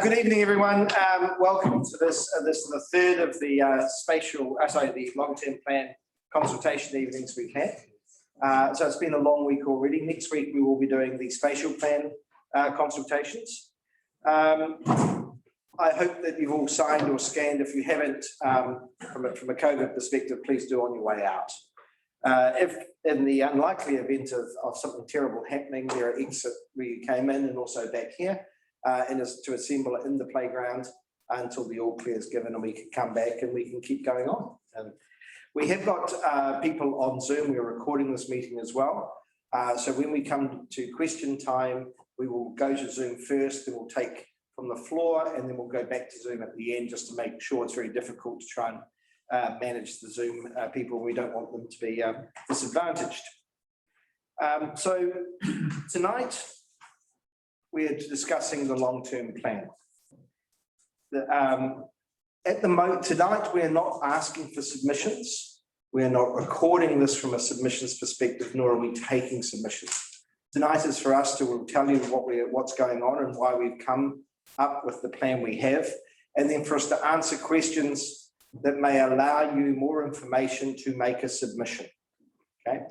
Good evening, everyone. Welcome to this. This is the third of the the long-term plan consultation evenings we've had. So it's been a long week already. Next week we will be doing the spatial plan consultations. I hope that you've all signed or scanned. If you haven't, from a COVID perspective, please do on your way out. If in the unlikely event of something terrible happening, there are exits where you came in and also back here. And is to assemble in the playground until the all clear is given and we can come back and we can keep going on. We have got people on Zoom. We're recording this meeting as well. So when we come to question time, we will go to Zoom first, then we'll take from the floor and then we'll go back to Zoom at the end just to make sure it's very difficult to try and manage the Zoom people. We don't want them to be disadvantaged. So tonight, we're discussing the long-term plan. At the moment, tonight, we're not asking for submissions. We're not recording this from a submissions perspective, nor are we taking submissions. Tonight is for us to tell you what's going on and why we've come up with the plan we have, and then for us to answer questions that may allow you more information to make a submission, okay?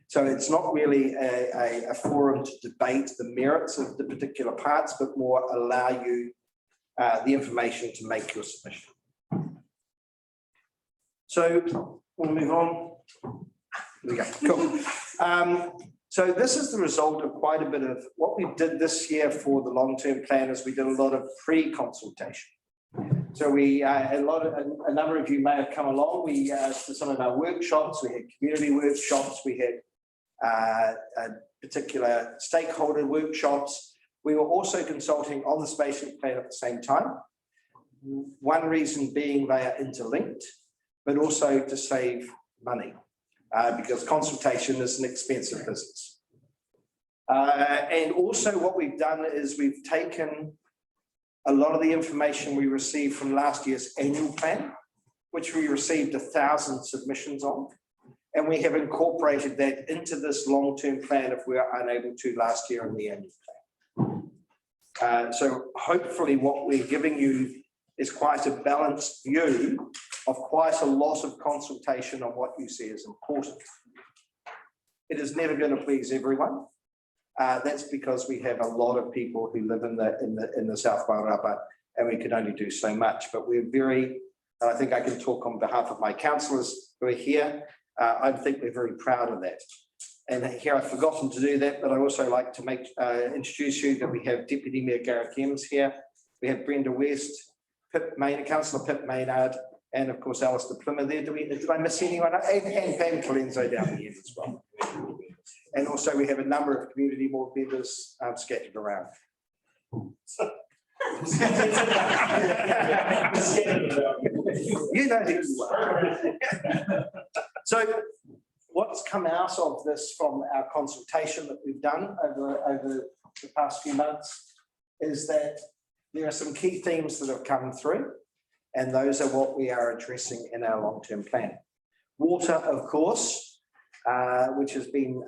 So it's not really a forum to debate the merits of the particular parts, but more allow you the information to make your submission. So we'll move on. Here we go. Cool. So this is the result of quite a bit of what we did this year for the long-term plan. Is we did a lot of pre-consultation. So a number of you may have come along. We to some of our workshops. We had community workshops. We had particular stakeholder workshops. We were also consulting on the spatial plan at the same time. One reason being they are interlinked, but also to save money because consultation is an expensive business. And also what we've done is we've taken a lot of the information we received from last year's annual plan, which we received 1,000 submissions on. And we have incorporated that into this long-term plan if we are unable to last year in the annual plan. So hopefully what we're giving you is quite a balanced view of quite a lot of consultation on what you see as important. It is never going to please everyone. That's because we have a lot of people who live in the South Wairarapa and we can only do so much. But we're very, I think I can talk on behalf of my councillors who are here. I think we're very proud of that. And here I've forgotten to do that, but I also like to introduce you that we have Deputy Mayor Gareth Ems here. We have Brenda West, Councillor Pip Maynard, and of course Alistair Plymmer there. Did I miss anyone? And Pam Colenso down here as well. And also we have a number of community board members scattered around. You know who you are. So what's come out of this from our consultation that we've done over the past few months is that there are some key themes that have come through, and those are what we are addressing in our long-term plan. Water, of course, which has been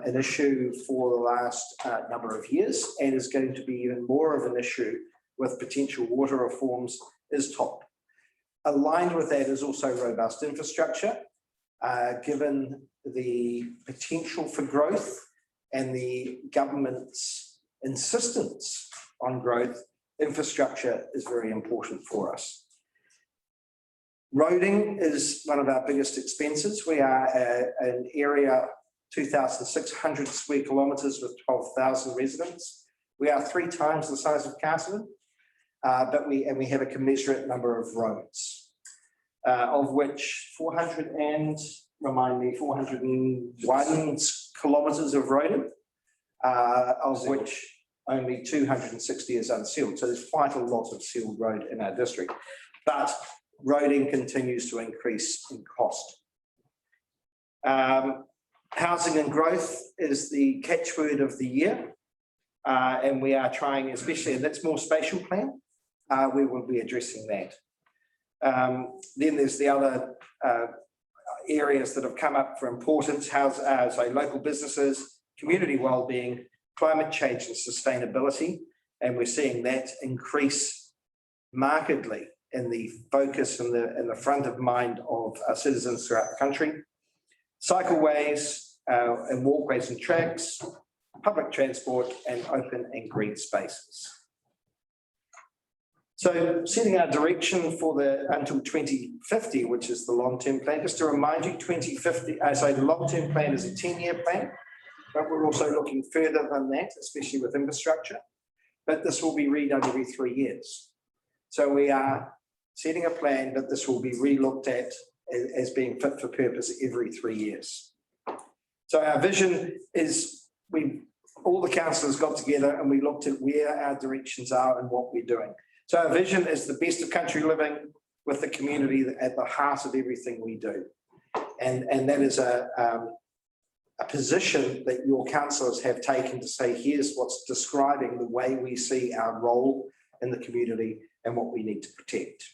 an issue for the last number of years and is going to be even more of an issue with potential water reforms, is top. Aligned with that is also robust infrastructure. Given the potential for growth and the government's insistence on growth, infrastructure is very important for us. Roading is one of our biggest expenses. We are an area 2,600 square kilometres with 12,000 residents. We are 3 times the size of Castleton, but we have a commensurate number of roads. Of which 401 kilometres of roading, of which only 260 is unsealed. So there's quite a lot of sealed road in our district, but roading continues to increase in cost. Housing and growth is the catchword of the year, and we are trying, especially, and that's more spatial plan, we will be addressing that. Then there's the other areas that have come up for importance, local businesses, community wellbeing, climate change and sustainability, And we're seeing that increase markedly in the focus and the front of mind of our citizens throughout the country. Cycleways and walkways and tracks, public transport, and open and green spaces. So setting our direction for the until 2050, which is the long-term plan. Just to remind you, 2050, the long-term plan is a 10-year plan, but we're also looking further than that, especially with infrastructure. But this will be redone every 3 years. So we are setting a plan, but this will be re-looked at as being fit for purpose every 3 years. So our vision is all the councillors got together and we looked at where our directions are and what we're doing. So our vision is the best of country living with the community at the heart of everything we do. And that is a position that your councillors have taken to say, here's what's describing the way we see our role in the community and what we need to protect.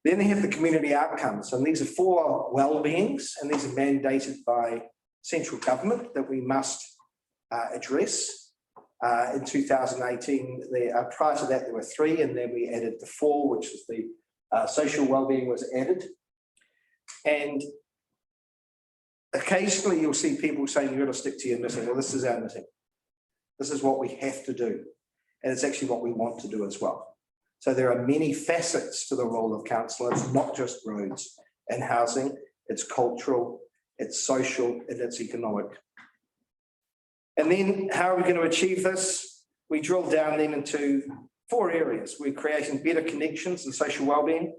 Then they have the community outcomes, and these are 4 well-beings, and these are mandated by central government that we must address. In 2018, prior to that there were 3, and then we added the 4, which is the social well-being was added. And occasionally you'll see people saying you've got to stick to your knitting. Well, this is our knitting. This is what we have to do, and it's actually what we want to do as well. So there are many facets to the role of council. It's not just roads and housing, it's cultural, it's social, and it's economic. And then how are we going to achieve this? We drill down then into 4 areas. We're creating better connections and social wellbeing.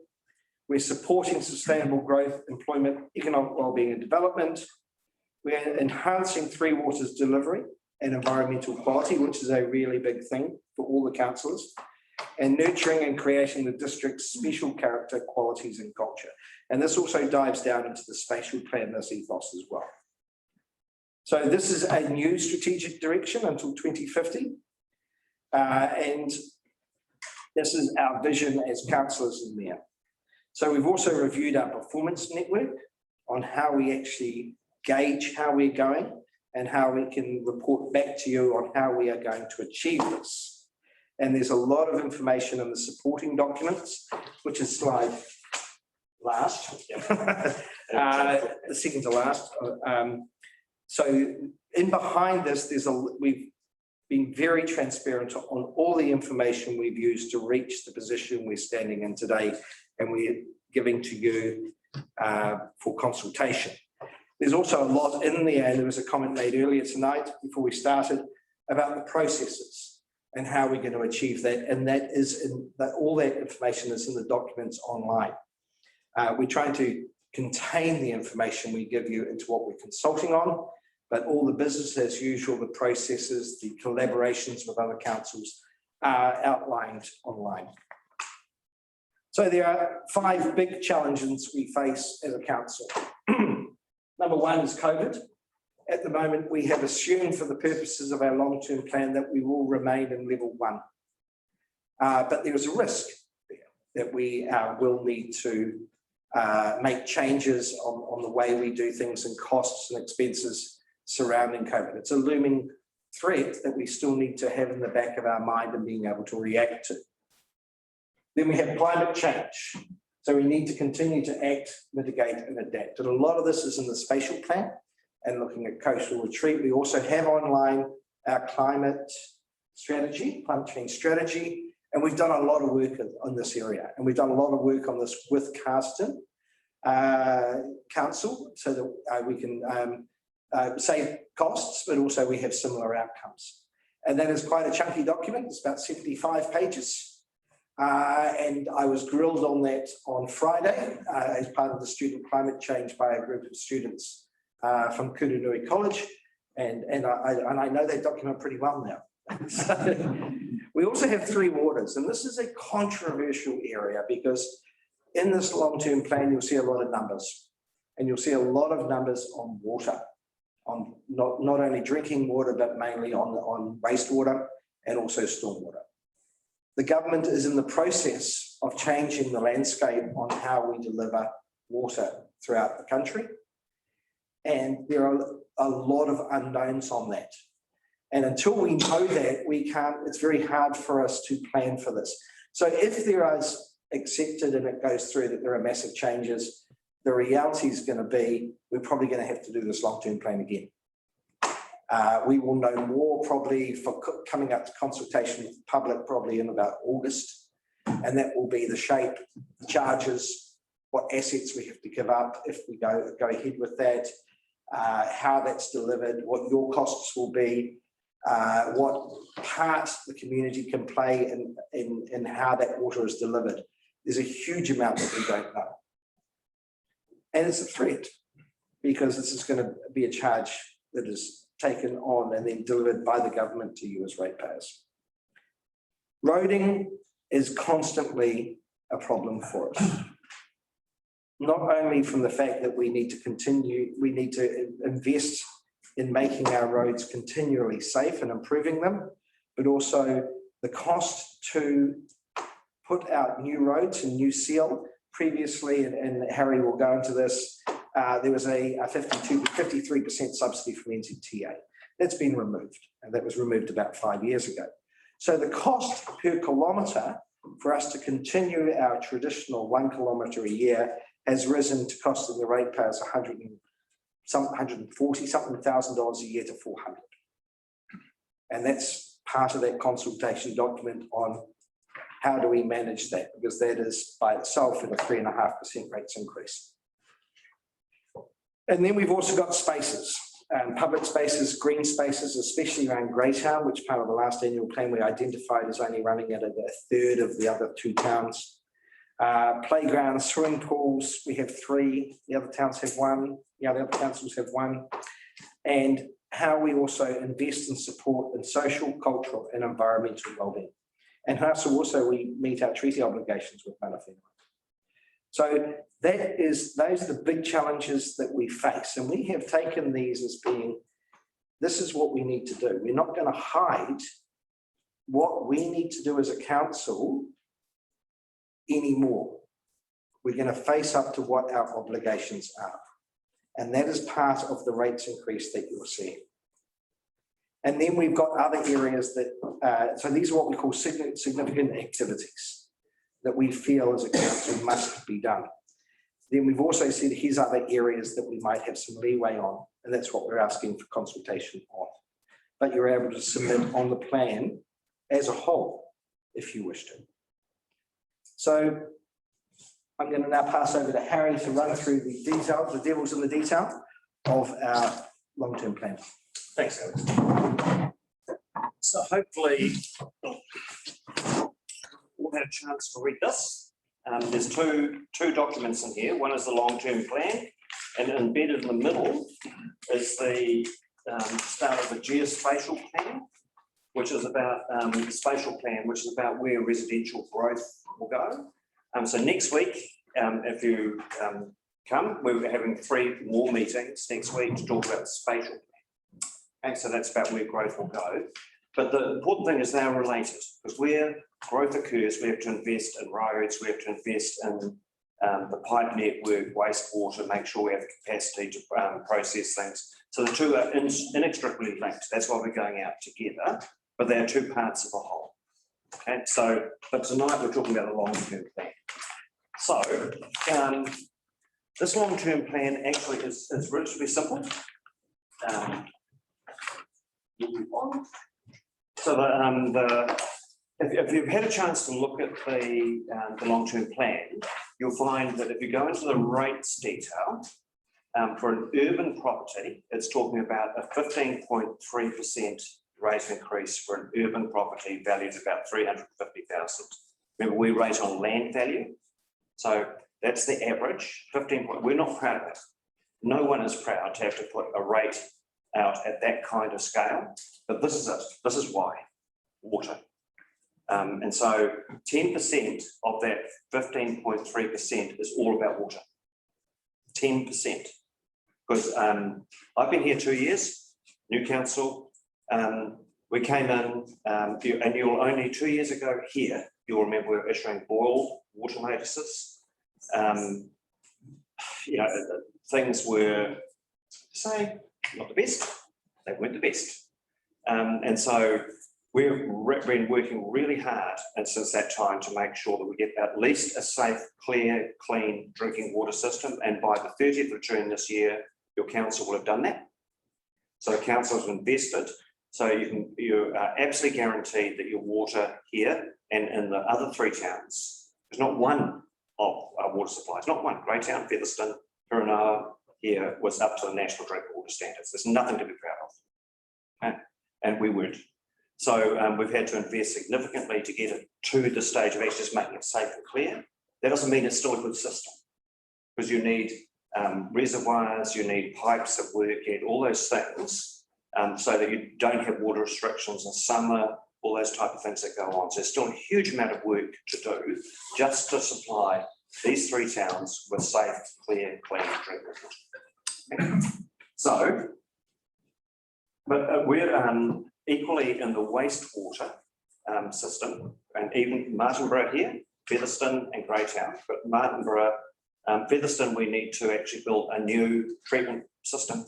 We're supporting sustainable growth, employment, economic wellbeing and development. We're enhancing Three Waters delivery and environmental quality, which is a really big thing for all the councillors. And nurturing and creating the district's special character, qualities and culture. And this also dives down into the spatial plan, this ethos as well. So this is a new strategic direction until 2050. And this is our vision as councillors in there. So we've also reviewed our performance network on how we actually gauge how we're going and how we can report back to you on how we are going to achieve this. And there's a lot of information in the supporting documents, which is slide last, the second to last. So in behind this, we've been very transparent on all the information we've used to reach the position we're standing in today, and we're giving to you for consultation. There's also a lot in there, and there was a comment made earlier tonight before we started about the processes and how we're going to achieve that, and that is all that information is in the documents online. We're trying to contain the information we give you into what we're consulting on, but all the business as usual, the processes, the collaborations with other councils are outlined online. So there are 5 big challenges we face as a council. Number 1 is COVID. At the moment, we have assumed for the purposes of our long-term plan that we will remain in level 1. But there is a risk there that we will need to make changes on the way we do things and costs and expenses surrounding COVID. It's a looming threat that we still need to have in the back of our mind and being able to react to. Then we have climate change. So we need to continue to act, mitigate and adapt. And a lot of this is in the spatial plan and looking at coastal retreat. We also have online our climate change strategy, and we've done a lot of work on this area. And we've done a lot of work on this with Carston Council so that we can save costs, but also we have similar outcomes. And that is quite a chunky document. It's about 75 pages. And I was grilled on that on Friday as part of the student climate change by a group of students from Kuranui College, and I know that document pretty well now. So, we also have Three Waters, and this is a controversial area because in this long-term plan you'll see a lot of numbers, and you'll see a lot of numbers on water, on not only drinking water but mainly on wastewater and also stormwater. The government is in the process of changing the landscape on how we deliver water throughout the country. And there are a lot of unknowns on that. And until we know that, we can't, it's very hard for us to plan for this. So if there is accepted and it goes through that there are massive changes, the reality is going to be, we're probably going to have to do this long-term plan again. We will know more probably for coming up to consultation with the public probably in about August. And that will be the shape, the charges, what assets we have to give up if we go ahead with that, how that's delivered, what your costs will be, what part the community can play in how that water is delivered. There's a huge amount that we don't know. And it's a threat because this is going to be a charge that is taken on and then delivered by the government to you as ratepayers. Roading is constantly a problem for us. Not only from the fact that we need to invest in making our roads continually safe and improving them, but also the cost to put out new roads and new seal. Previously, and Harry will go into this, there was a 53% subsidy from NZTA. That's been removed, and that was removed about 5 years ago. So the cost per kilometre for us to continue our traditional 1 kilometre a year has risen to costing the ratepayers $140,000 a year to $400,000. And that's part of that consultation document on how do we manage that, because that is by itself at a 3.5% rates increase. And then we've also got spaces, public spaces, green spaces, especially around Greytown, which part of the last annual plan we identified as only running at a third of the other two towns. Playgrounds, swimming pools, we have 3, the other towns have 1, the other councils have 1. And how we also invest and support in social, cultural and environmental wellbeing. And also we meet our treaty obligations with mana whenua. So those are the big challenges that we face. And we have taken these as being, this is what we need to do. We're not going to hide what we need to do as a council anymore. We're going to face up to what our obligations are. And that is part of the rates increase that you're seeing. And then we've got other areas that, so these are what we call significant activities that we feel as a council must be done. Then we've also said here's other areas that we might have some leeway on, and that's what we're asking for consultation on. But you're able to submit on the plan as a whole, if you wish to. So I'm going to now pass over to Harry to run through the details, the devil's in the detail of our long-term plan. Thanks, Alex. So hopefully we'll have a chance to read this. There's two documents in here. One is the long-term plan, and embedded in the middle is the start of the geospatial plan, which is about the spatial plan, which is about where residential growth will go. So next week, if you come, we're having 3 more meetings next week to talk about the spatial plan. Okay, so that's about where growth will go. But the important thing is they're related, because where growth occurs, we have to invest in roads, we have to invest in the pipe network, wastewater, make sure we have the capacity to process things. So the two are inextricably linked. That's why we're going out together, but they're 2 parts of a whole. Okay, so, but tonight we're talking about the long-term plan. So this long-term plan actually is relatively simple. So if you've had a chance to look at the long-term plan, you'll find that if you go into the rates detail, for an urban property, it's talking about a 15.3% rate increase for an urban property valued at about 350,000. Remember, we rate on land value. So that's the average, 15 point. We're not proud of it. No one is proud to have to put a rate out at that kind of scale, but this is it. This is why, water. And so 10% of that 15.3% is all about water. 10%. Because I've been here 2 years, new council. We came in, and you'll only 2 years ago here, you'll remember we were issuing boil water notices. You know, things were, say, not the best. They weren't the best. And so we've been working really hard and since that time to make sure that we get at least a safe, clear, clean drinking water system. And by the 30th of June this year, your council will have done that. So the council has invested. So you are absolutely guaranteed that your water here and in the other 3 towns, there's not one of our water supplies, not one. Greytown, Featherston, Pirinoa here was up to the national drinking water standards. There's nothing to be proud of. Okay? And we weren't. So we've had to invest significantly to get it to the stage of actually just making it safe and clear. That doesn't mean it's still a good system, because you need reservoirs, you need pipes that work, you need all those things so that you don't have water restrictions in summer, all those type of things that go on. So there's still a huge amount of work to do just to supply these 3 towns with safe, clear, clean drinking water. So, but we're equally in the wastewater system, and even Martinborough here, Featherston and Greytown. But Martinborough, Featherston, we need to actually build a new treatment system.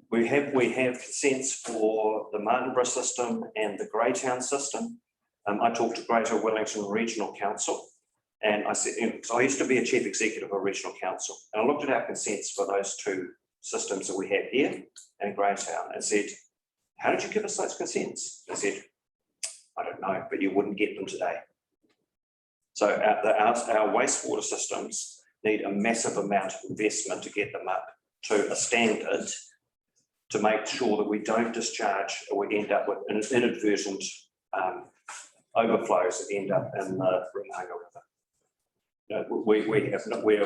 We have consents for the Martinborough system and the Greytown system. I talked to Greater Wellington Regional Council, and I said, because I used to be a chief executive of Regional Council, and I looked at our consents for those 2 systems that we have here and Greytown and said, how did you give us those consents? They said, I don't know, but you wouldn't get them today. So our wastewater systems need a massive amount of investment to get them up to a standard to make sure that we don't discharge or we end up with inadvertent overflows that end up in the Runanga River.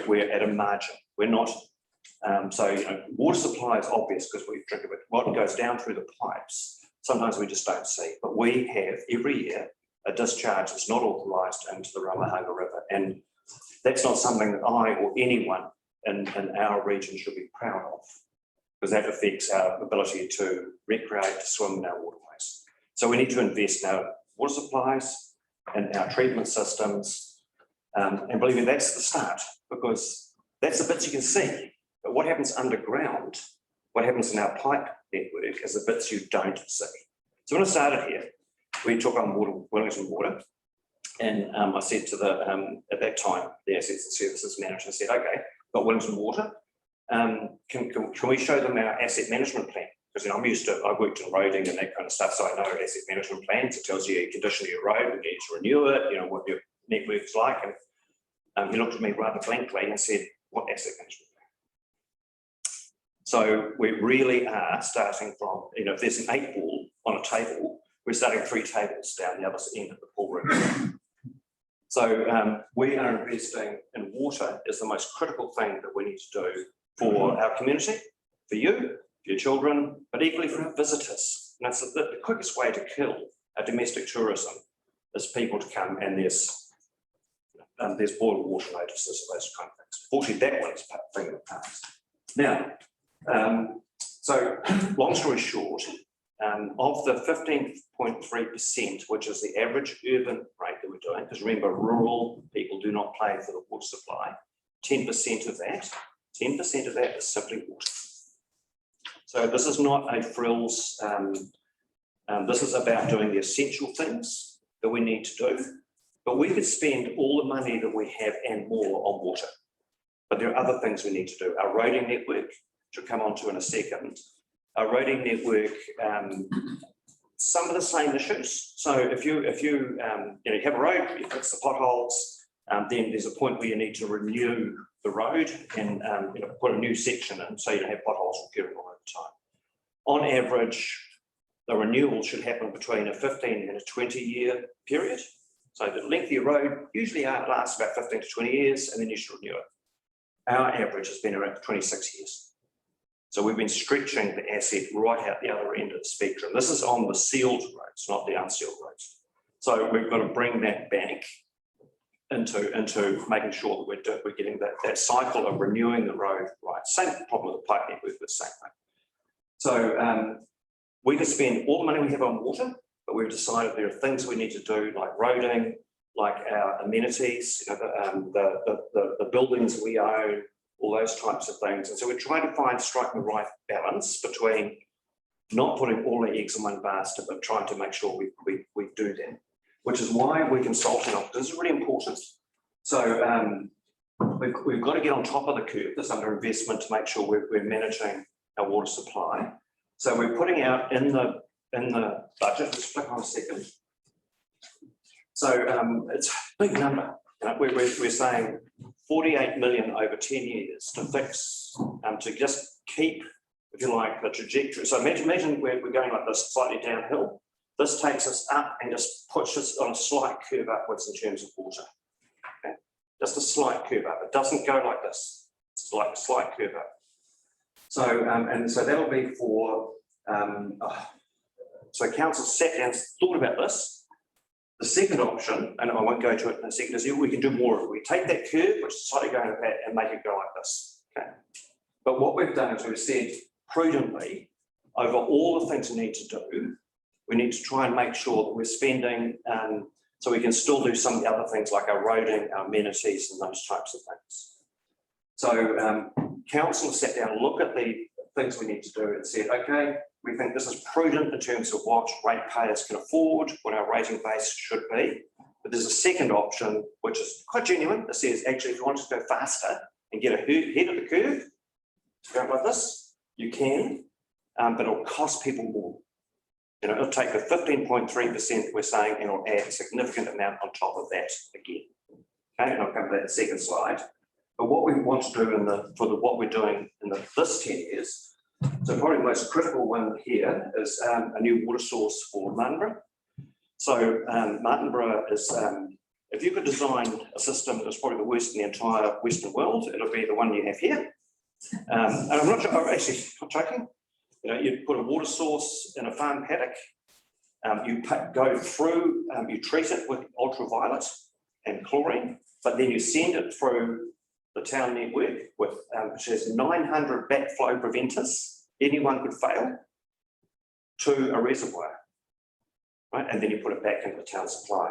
We're at a margin. We're not. So water supply is obvious because we drink of it. What goes down through the pipes, sometimes we just don't see. But we have every year a discharge that's not authorised into the Runanga River, and that's not something that I or anyone in our region should be proud of, because that affects our ability to recreate, to swim in our waterways. So we need to invest in our water supplies and our treatment systems, and believe me, that's the start, because that's the bits you can see. But what happens underground, what happens in our pipe network is the bits you don't see. So when I started here, we took on Wellington Water, and I said to the, at that time, the Assets and Services Manager, I said, okay, got Wellington Water, can we show them our asset management plan? Because I'm used to, I've worked in roading and that kind of stuff, so I know asset management plans. It tells you the condition of your road, we need to renew it, what your network's like. And he looked at me rather blankly and said, what asset management plan? So we really are starting from, if there's an 8 ball on a table, we're starting 3 tables down the other end of the pool room. So we are investing in water is the most critical thing that we need to do for our community, for you, for your children, but equally for our visitors. And that's the quickest way to kill a domestic tourism is people to come, and there's boil water notices and those kind of things. Fortunately, that one's a thing of the past. Now, so long story short, of the 15.3%, which is the average urban rate that we're doing, because remember, rural people do not pay for the water supply, 10% of that is simply water. So this is not a frills, this is about doing the essential things that we need to do, but we could spend all the money that we have and more on water. But there are other things we need to do. Our roading network, which we'll come on to in a second, our roading network, some of the same issues. So if you have a road, you fix the potholes, then there's a point where you need to renew the road and put a new section in so you don't have potholes recurring all the time. On average, the renewal should happen between a 15 and a 20-year period. So the length of your road usually lasts about 15 to 20 years, and then you should renew it. Our average has been around 26 years. So we've been stretching the asset right out the other end of the spectrum. This is on the sealed roads, not the unsealed roads. So we've got to bring that back into making sure that we're getting that cycle of renewing the road right. Same problem with the pipe network, the same thing. So we could spend all the money we have on water, but we've decided there are things we need to do like roading, like our amenities, the buildings we own, all those types of things. And so we're trying to strike the right balance between not putting all our eggs in one basket, but trying to make sure we do that, which is why we're consulting on. This is really important. So we've got to get on top of the curve, this underinvestment, to make sure we're managing our water supply. So we're putting out in the budget, let's click on a second. So it's a big number. We're saying 48 million over 10 years to fix, to just keep, if you like, the trajectory. So imagine we're going like this, slightly downhill. This takes us up and just puts us on a slight curve upwards in terms of water. Okay? Just a slight curve up. It doesn't go like this. It's like a slight curve up. So and so that'll be for so council sat down, thought about this. The second option, and I won't go to it in a second, is we can do more. We take that curve, which is slightly going back, and make it go like this. Okay. But what we've done is we've said prudently, over all the things we need to do, we need to try and make sure that we're spending, so we can still do some of the other things like our roading, our amenities, and those types of things. So council sat down and looked at the things we need to do and said, okay, we think this is prudent in terms of what ratepayers can afford, what our rating base should be. But there's a second option, which is quite genuine. It says, actually, if you want to go faster and get ahead of the curve, go like this, you can, but it'll cost people more. You know, it'll take the 15.3% we're saying, and it'll add a significant amount on top of that again. Okay, and I'll come to that in the second slide. But what we want to do what we're doing in this 10 years, so probably the most critical one here is a new water source for Martinborough. So Martinborough is, if you could design a system that was probably the worst in the entire Western world, it'll be the one you have here. And I'm not sure, I'm actually not joking. You know, you put a water source in a farm paddock, you go through, you treat it with ultraviolet and chlorine, but then you send it through the town network with, which has 900 backflow preventers, anyone could fail, to a reservoir, right? And then you put it back into the town supply.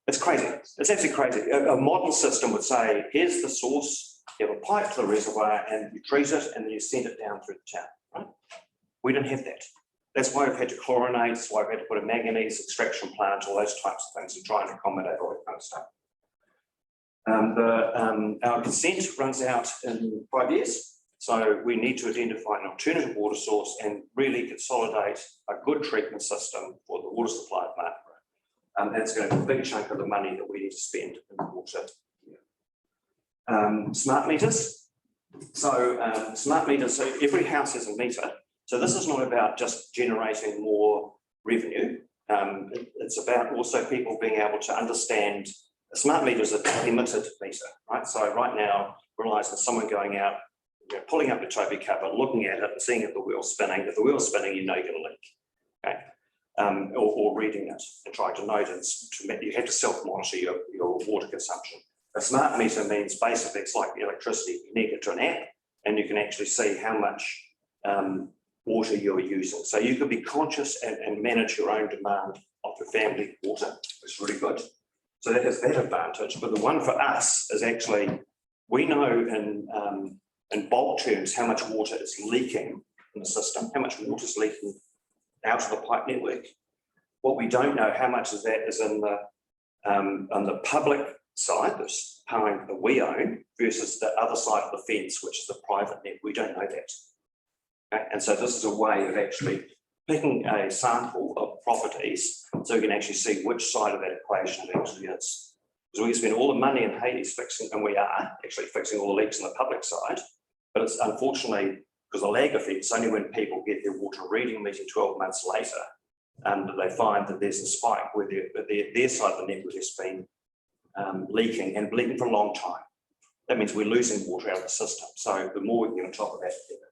It's crazy. It's absolutely crazy. A modern system would say, here's the source, you have a pipe to the reservoir and you treat it and then you send it down through the town, right? We don't have that. That's why we've had to chlorinate, that's why we've had to put a manganese extraction plant, all those types of things, and try and accommodate all that kind of stuff. Our consent runs out in 5 years, so we need to identify an alternative water source and really consolidate a good treatment system for the water supply of Martinborough. That's going to be a big chunk of the money that we need to spend in the water. Smart meters. So smart meters, so every house has a meter. So this is not about just generating more revenue. It's about also people being able to understand. A smart meter is a limited meter, right? So right now, realising someone going out, you know, pulling up the Toby cover, looking at it and seeing if the wheel's spinning. If the wheel's spinning, you know you're going to leak, okay? Or reading it and trying to note it. You have to self-monitor your water consumption. A smart meter means basically it's like electricity. You connect it to an app and you can actually see how much water you're using. So you can be conscious and manage your own demand of your family water. It's really good. So that has that advantage, but the one for us is actually, we know in bulk terms how much water is leaking in the system, how much water is leaking out of the pipe network. What we don't know how much of that is in the on the public side, that's powering that we own, versus the other side of the fence, which is the private net. We don't know that. Okay? And so this is a way of actually picking a sample of properties so we can actually see which side of that equation it actually is. Because we can spend all the money in Hades fixing, and we are actually fixing all the leaks on the public side, but it's unfortunately, because the lag effect, it's only when people get their water reading meeting 12 months later that they find that there's a spike where their side of the network has been leaking and leaking for a long time. That means we're losing water out of the system. So the more we can get on top of that, the better.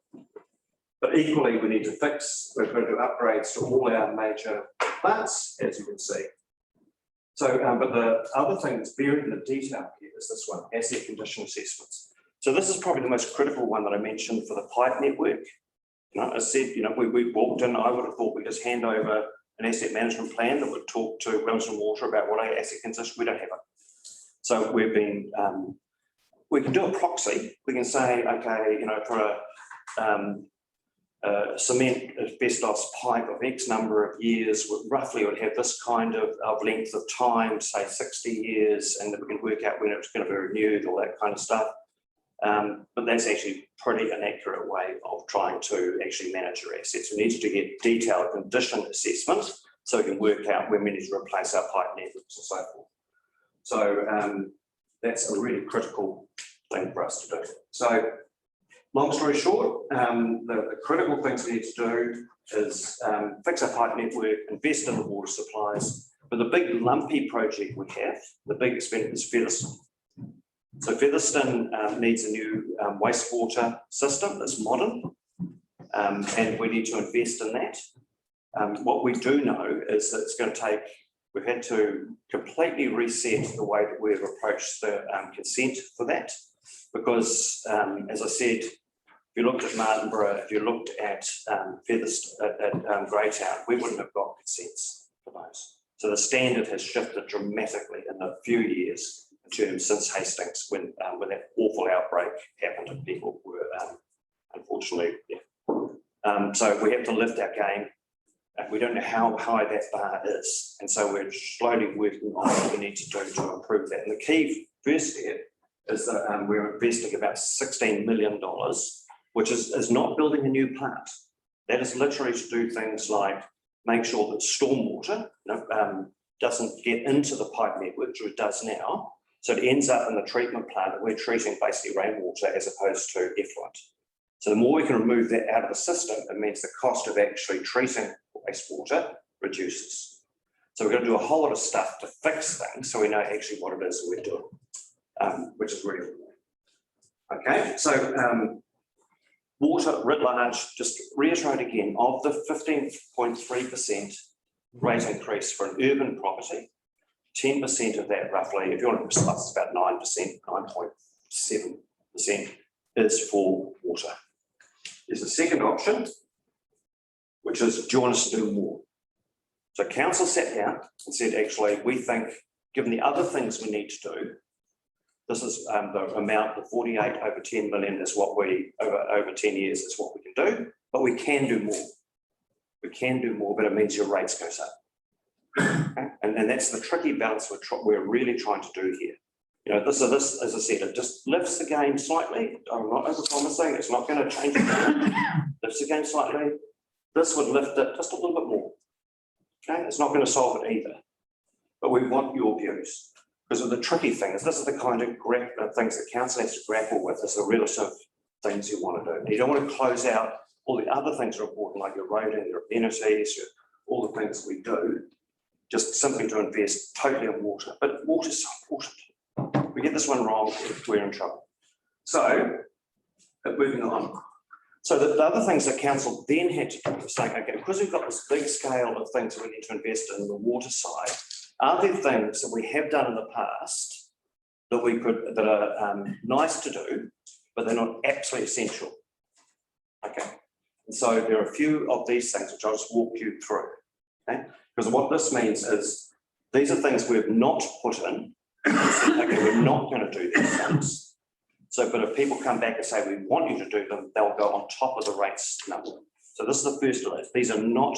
But equally, we need to fix, we're going to do upgrades to all our major plants, as you can see. So, but the other thing that's buried in the detail here is this one, asset condition assessments. So this is probably the most critical one that I mentioned for the pipe network. You know, I said, you know, we walked in, I would have thought we just hand over an asset management plan that would talk to Wellington Water about what our asset condition, we don't have it. So we've been, we can do a proxy. We can say, okay, you know, for a, cement asbestos pipe of X number of years roughly would have this kind of length of time, say 60 years, and that we can work out when it's going to be renewed, all that kind of stuff. But that's actually pretty inaccurate way of trying to actually manage your assets. We need to get detailed condition assessment so we can work out when we need to replace our pipe networks and so forth. So that's a really critical thing for us to do. So long story short, the critical things we need to do is fix our pipe network, invest in the water supplies. But the big lumpy project we have, the big expenditure is Featherstone. So Featherstone needs a new wastewater system that's modern, and we need to invest in that. What we do know is that it's going to take, we've had to completely reset the way that we've approached the consent for that, because as I said, if you looked at Martinborough, if you looked at Featherstone, at Greytown, we wouldn't have got consents for those. So the standard has shifted dramatically in a few years in terms since Hastings, when that awful outbreak happened and people were unfortunately, yeah. So we have to lift our game. We don't know how high that bar is, and so we're slowly working on what we need to do to improve that. And the key first step is that we're investing about $16 million, which is not building a new plant. That is literally to do things like make sure that stormwater doesn't get into the pipe network, which it does now. So it ends up in the treatment plant that we're treating basically rainwater as opposed to effluent. So the more we can remove that out of the system, it means the cost of actually treating wastewater reduces. So we're going to do a whole lot of stuff to fix things so we know actually what it is that we're doing, which is really important. Okay, so water writ large, just reiterate again, of the 15.3% rate increase for an urban property, 10% of that roughly, if you want to precise, it's about 9%, 9.7% is for water. There's a second option, which is, do you want us to do more? So council sat down and said, actually, we think, given the other things we need to do, this is the amount of 48 over 10 million is what we, over 10 years is what we can do, but we can do more. We can do more, but it means your rates goes up. Okay? And that's the tricky balance we're really trying to do here. You know, this, as I said, it just lifts the game slightly. I'm not over-promising, it's not going to change it. Lifts the game slightly. This would lift it just a little bit more. Okay, it's not going to solve it either. But we want your views. Because of the tricky thing is, this is the kind of things that council has to grapple with, is the relative things you want to do. You don't want to close out all the other things that are important, like your roading, your amenities, all the things we do, just simply to invest totally in water. But water is so important. If we get this one wrong, we're in trouble. So, moving on. So the other things that council then had to do was saying, okay, because we've got this big scale of things that we need to invest in the water side, are there things that we have done in the past that we could, that are nice to do, but they're not absolutely essential? Okay, and so there are a few of these things which I'll just walk you through. Okay, because what this means is these are things we've not put in. Okay, we're not going to do these things. So, but if people come back and say we want you to do them, they'll go on top of the rates number. So this is the first of those. These are not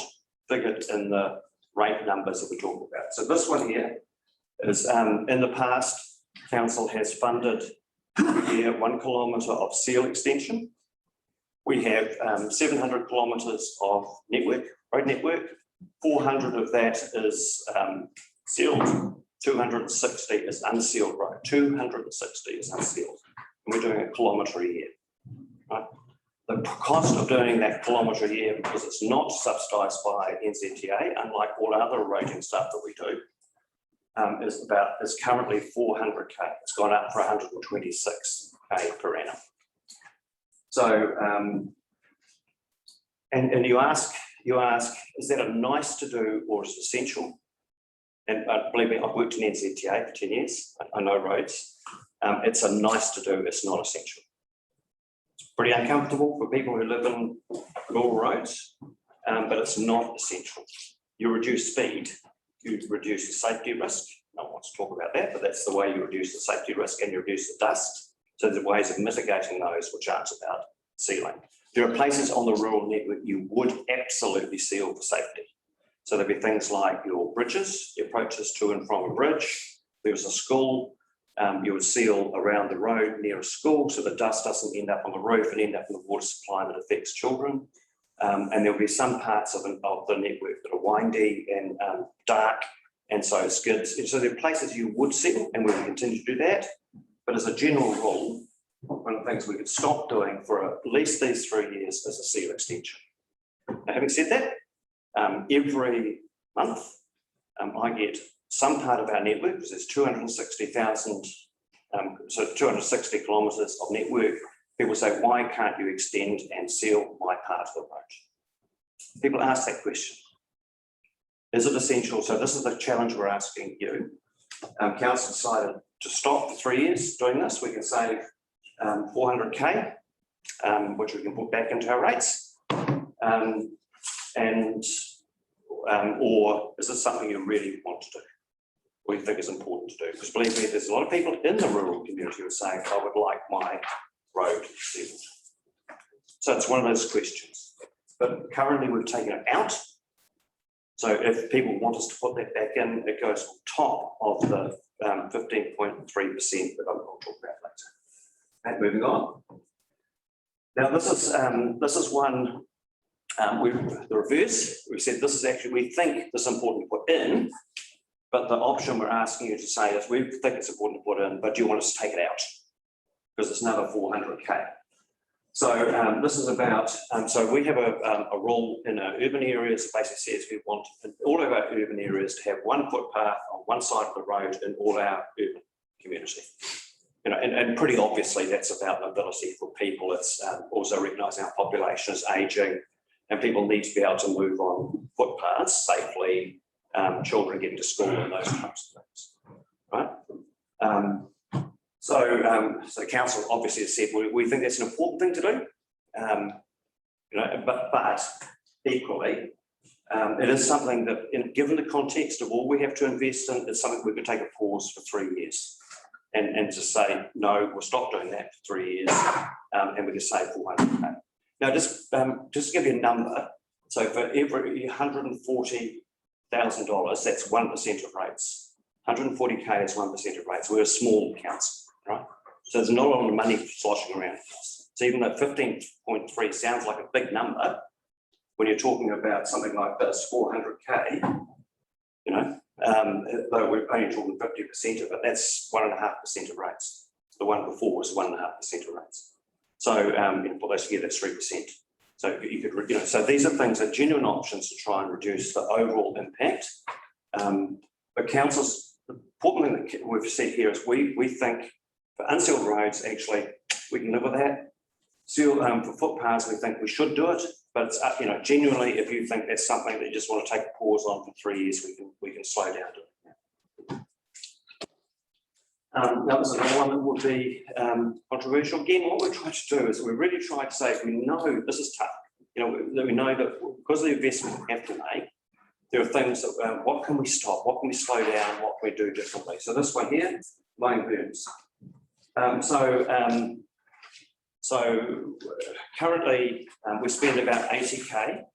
figured in the rate numbers that we talk about. So this one here is in the past, council has funded here 1 kilometre of seal extension. We have 700 kilometres of network, road network. 400 of that is sealed. 260 is unsealed road. 260 is unsealed. And we're doing a kilometre a year. Right? The cost of doing that kilometre a year, because it's not subsidised by NZTA, unlike all other roading stuff that we do, is currently 400k. It's gone up for 126k per annum. So, and you ask, is that a nice to do or is it essential? And believe me, I've worked in NZTA for 10 years. I know roads. It's a nice to do, it's not essential. It's pretty uncomfortable for people who live in rural roads, but it's not essential. You reduce speed, you reduce the safety risk. No one wants to talk about that, but that's the way you reduce the safety risk and you reduce the dust. So there's ways of mitigating those which aren't about sealing. There are places on the rural network you would absolutely seal for safety. So there'll be things like your bridges, the approaches to and from a bridge. There's a school, you would seal around the road near a school so the dust doesn't end up on the roof and end up in the water supply that affects children. And there'll be some parts of the network that are windy and dark, and so skids. And so there are places you would seal, and we will continue to do that. But as a general rule, one of the things we could stop doing for at least these 3 years is a seal extension. Now, having said that, every month I get some part of our network, because there's 260,000, so 260 kilometres of network. People say, why can't you extend and seal my part of the road? People ask that question. Is it essential? So this is the challenge we're asking you. Council decided to stop for 3 years doing this. We can save 400k, which we can put back into our rates. Or is this something you really want to do? Or you think is important to do? Because believe me, there's a lot of people in the rural community who are saying, I would like my road sealed. So it's one of those questions. But currently we've taken it out. So if people want us to put that back in, it goes on top of the 15.3% that I'll talk about later. Okay, moving on. Now this is one, the reverse. We said this is actually, we think this is important to put in, but the option we're asking you to say is we think it's important to put in, but do you want us to take it out? Because it's another 400k. So this is about, so we have a rule in our urban areas that basically says we want in all of our urban areas to have 1 footpath on one side of the road in all our urban community. You know, and pretty obviously that's about mobility for people. It's also recognising our population is ageing and people need to be able to move on footpaths safely, children getting to school and those types of things, right? So council obviously has said we think that's an important thing to do, you know, but equally it is something that, given the context of all we have to invest in, it's something we could take a pause for 3 years and just say no, we'll stop doing that for 3 years, and we can save 400k. Now, just to give you a number, so for every $140,000, that's 1% of rates. 140k is 1% of rates. We're a small council. Right, so there's not a lot of money sloshing around. So even though 15.3 sounds like a big number, when you're talking about something like this, 400k, you know, though we're only talking 50% of it, that's 1.5% of rates. The one before was 1.5% of rates. So you put those together, that's 3%. So you could, you know, so these are things that genuine options to try and reduce the overall impact. But councils, the important thing that we've said here is we think. For unsealed roads, actually, we can live with that. Seal for footpaths, we think we should do it, but it's you know, genuinely, if you think that's something that you just want to take a pause on for 3 years, we can slow down to it. Now, there's another one that would be controversial. Again, what we're trying to do is we really try to say we know this is tough. You know, we know that because of the investment we have to make, there are things that what can we stop, what can we slow down, what can we do differently. So this one here, mowing burns. So currently we spend about 80k,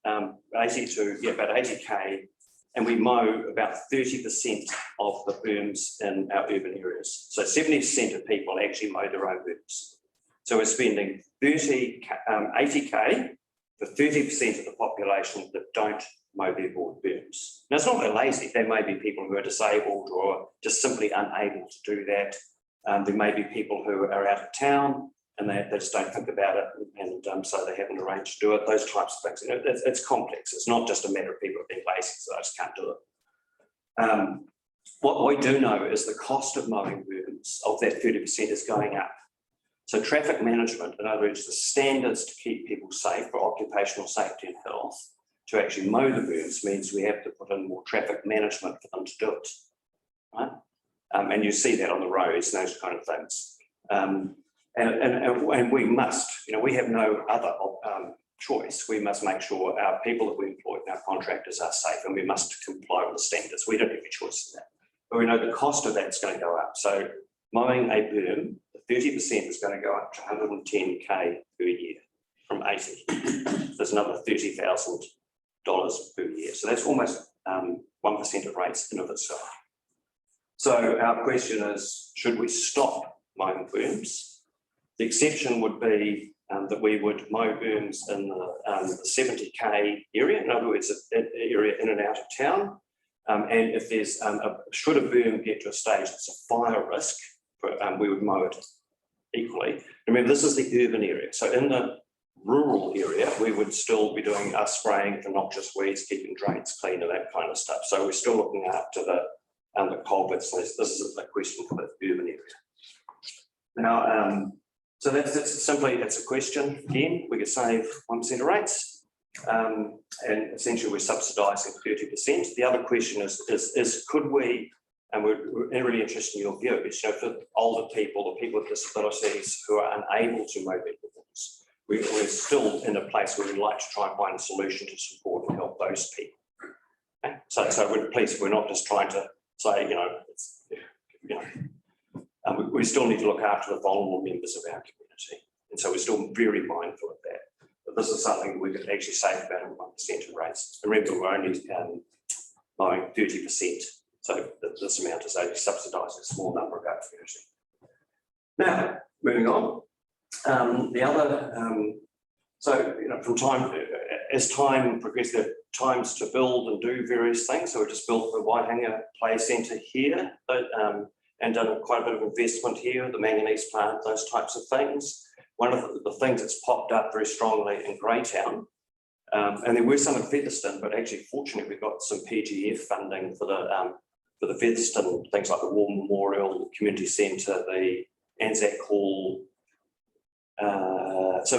about 80k, and we mow about 30% of the berms in our urban areas. So 70% of people actually mow their own berms. So we're spending 80k for 30% of the population that don't mow their berms. Now it's not they're lazy, there may be people who are disabled or just simply unable to do that. There may be people who are out of town and they just don't think about it, and so they haven't arranged to do it, those types of things. You know, it's complex. It's not just a matter of people being lazy, so I just can't do it. What we do know is the cost of mowing berms of that 30% is going up. So traffic management, in other words, the standards to keep people safe for occupational safety and health, to actually mow the berms means we have to put in more traffic management for them to do it, right? And you see that on the roads, those kind of things. And we must, you know, we have no other choice. We must make sure our people that we employ, our contractors, are safe, and we must comply with the standards. We don't have a choice in that. But we know the cost of that's going to go up. So mowing a berm, the 30% is going to go up to 110k per year. from 80. There's another $30,000 per year. So that's almost 1% of rates in of itself. So our question is, should we stop mowing berms? The exception would be that we would mow berms in the 70k area, in other words, an area in and out of town. And if there's should a berm get to a stage that's a fire risk, we would mow it equally. Remember, this is the urban area. So in the rural area, we would still be doing spraying for noxious weeds, keeping drains clean and that kind of stuff. So we're still looking after the culverts. This is a question for the urban area. Now, so that's simply, it's a question. Again, we could save 1% of rates, and essentially we're subsidising 30%. The other question is could we, and we're really interested in your views, for older people or people with disabilities who are unable to mow their lawns, we're still in a place where we'd like to try and find a solution to support and help those people. Okay? So we're not just trying to say, we still need to look after the vulnerable members of our community. And so we're still very mindful of that. But this is something we could actually save about 1% of rates. Remember, we're only mowing 30%. So this amount is only subsidising a small number of our community. Now, moving on. The other, from time, as time progresses, there are times to build and do various things. So we just built the Waihanger Play Centre here, and done quite a bit of investment here, the manganese plant, those types of things. One of the things that's popped up very strongly in Greytown, and there were some in Featherston, but actually, fortunately, we got some PGF funding for the Featherston things like the War Memorial, the Community Centre, the Anzac Hall. So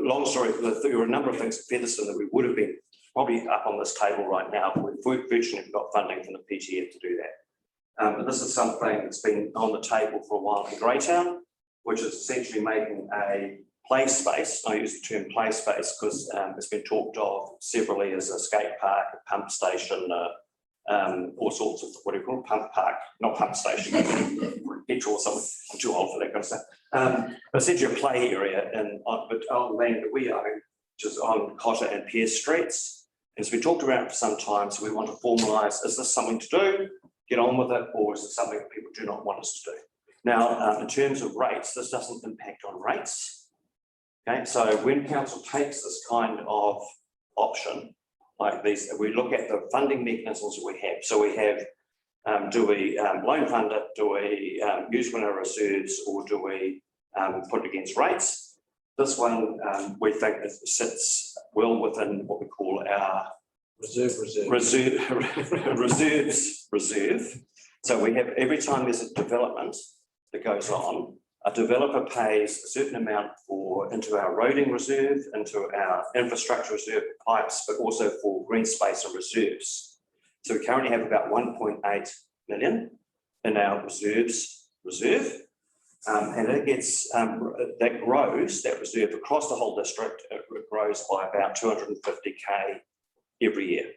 long story, there were a number of things at Featherston that we would have been probably up on this table right now, but we've virtually got funding from the PGF to do that. But this is something that's been on the table for a while in Greytown, which is essentially making a play space. I use the term play space because it's been talked of severally as a skate park, a pump station, all sorts of, what do you call it, pump park, not pump station, petrol or something. I'm too old for that kind of stuff. But essentially a play area on land that we own, which is on Cotter and Pierce Streets. And so we talked around it for some time, so we want to formalise, is this something to do? Get on with it, or is it something that people do not want us to do? Now, in terms of rates, this doesn't impact on rates. Okay, so when council takes this kind of option, like these, we look at the funding mechanisms that we have. So we have, do we loan fund it? Do we use one of our reserves, or do we put it against rates? This one, we think it sits well within what we call our reserve. So we have, every time there's a development that goes on, a developer pays a certain amount into our roading reserve, into our infrastructure reserve pipes, but also for green space and reserves. So we currently have about 1.8 million in our reserve, and it gets that grows, that reserve across the whole district, it grows by about 250k every year,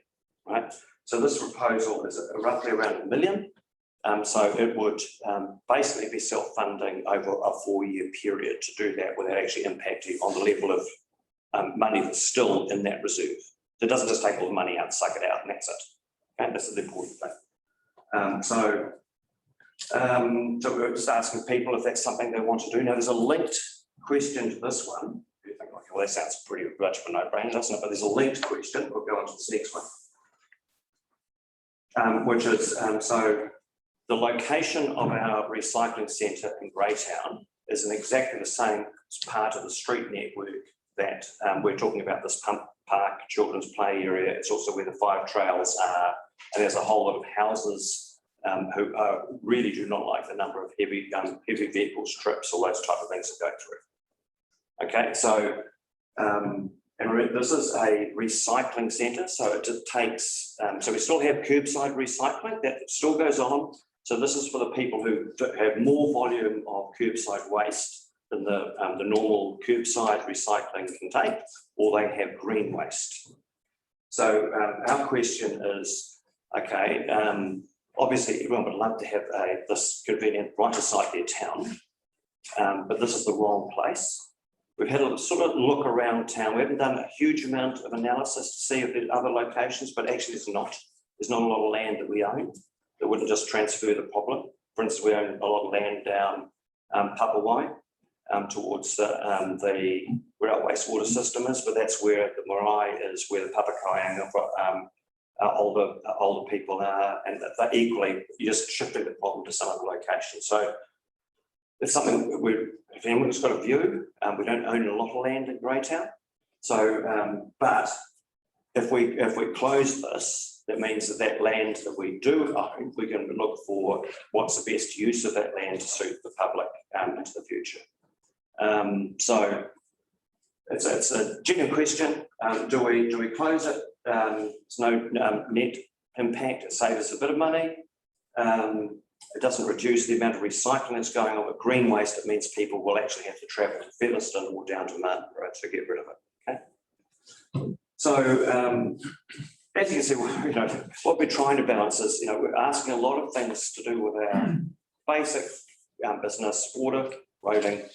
right? So this proposal is roughly around $1 million. So it would basically be self-funding over a 4-year period to do that without actually impacting on the level of money that's still in that reserve. So it doesn't just take all the money out, suck it out, and that's it. Okay, this is the important thing. So we're just asking people if that's something they want to do. Now, there's a linked question to this one. You think, like, well, that sounds pretty much of a no-brainer, doesn't it? But there's a linked question. We'll go on to this next one, which is so the location of our recycling centre in Greytown is in exactly the same part of the street network that we're talking about, this pump park, children's play area. It's also where the 5 trails are, and there's a whole lot of houses who really do not like the number of heavy vehicles, trips, all those type of things that go through. Okay, so and this is a recycling centre, so it takes, so we still have curbside recycling, that still goes on. So this is for the people who have more volume of curbside waste than the normal curbside recycling can take, or they have green waste. So our question is, okay, obviously everyone would love to have this convenient right beside their town, but this is the wrong place. We've had a sort of look around town. We haven't done a huge amount of analysis to see if there's other locations, but actually there's not. There's not a lot of land that we own that wouldn't just transfer the problem. For instance, we own a lot of land down Papawai towards where our wastewater system is, but that's where the marae is, where the Papakaianga older people are, and that equally, you're just shifting the problem to some other location. So it's something if anyone's got a view, we don't own a lot of land in Greytown. So, but if we close this, that means that land that we do own, we can look for what's the best use of that land to suit the public into the future. So it's a genuine question. Do we close it? There's no net impact. It saves us a bit of money. It doesn't reduce the amount of recycling that's going on. With green waste, it means people will actually have to travel to Featherston or down to Martinborough to get rid of it. Okay. So as you can see, what we're trying to balance is, we're asking a lot of things to do with our basic business, water, roading,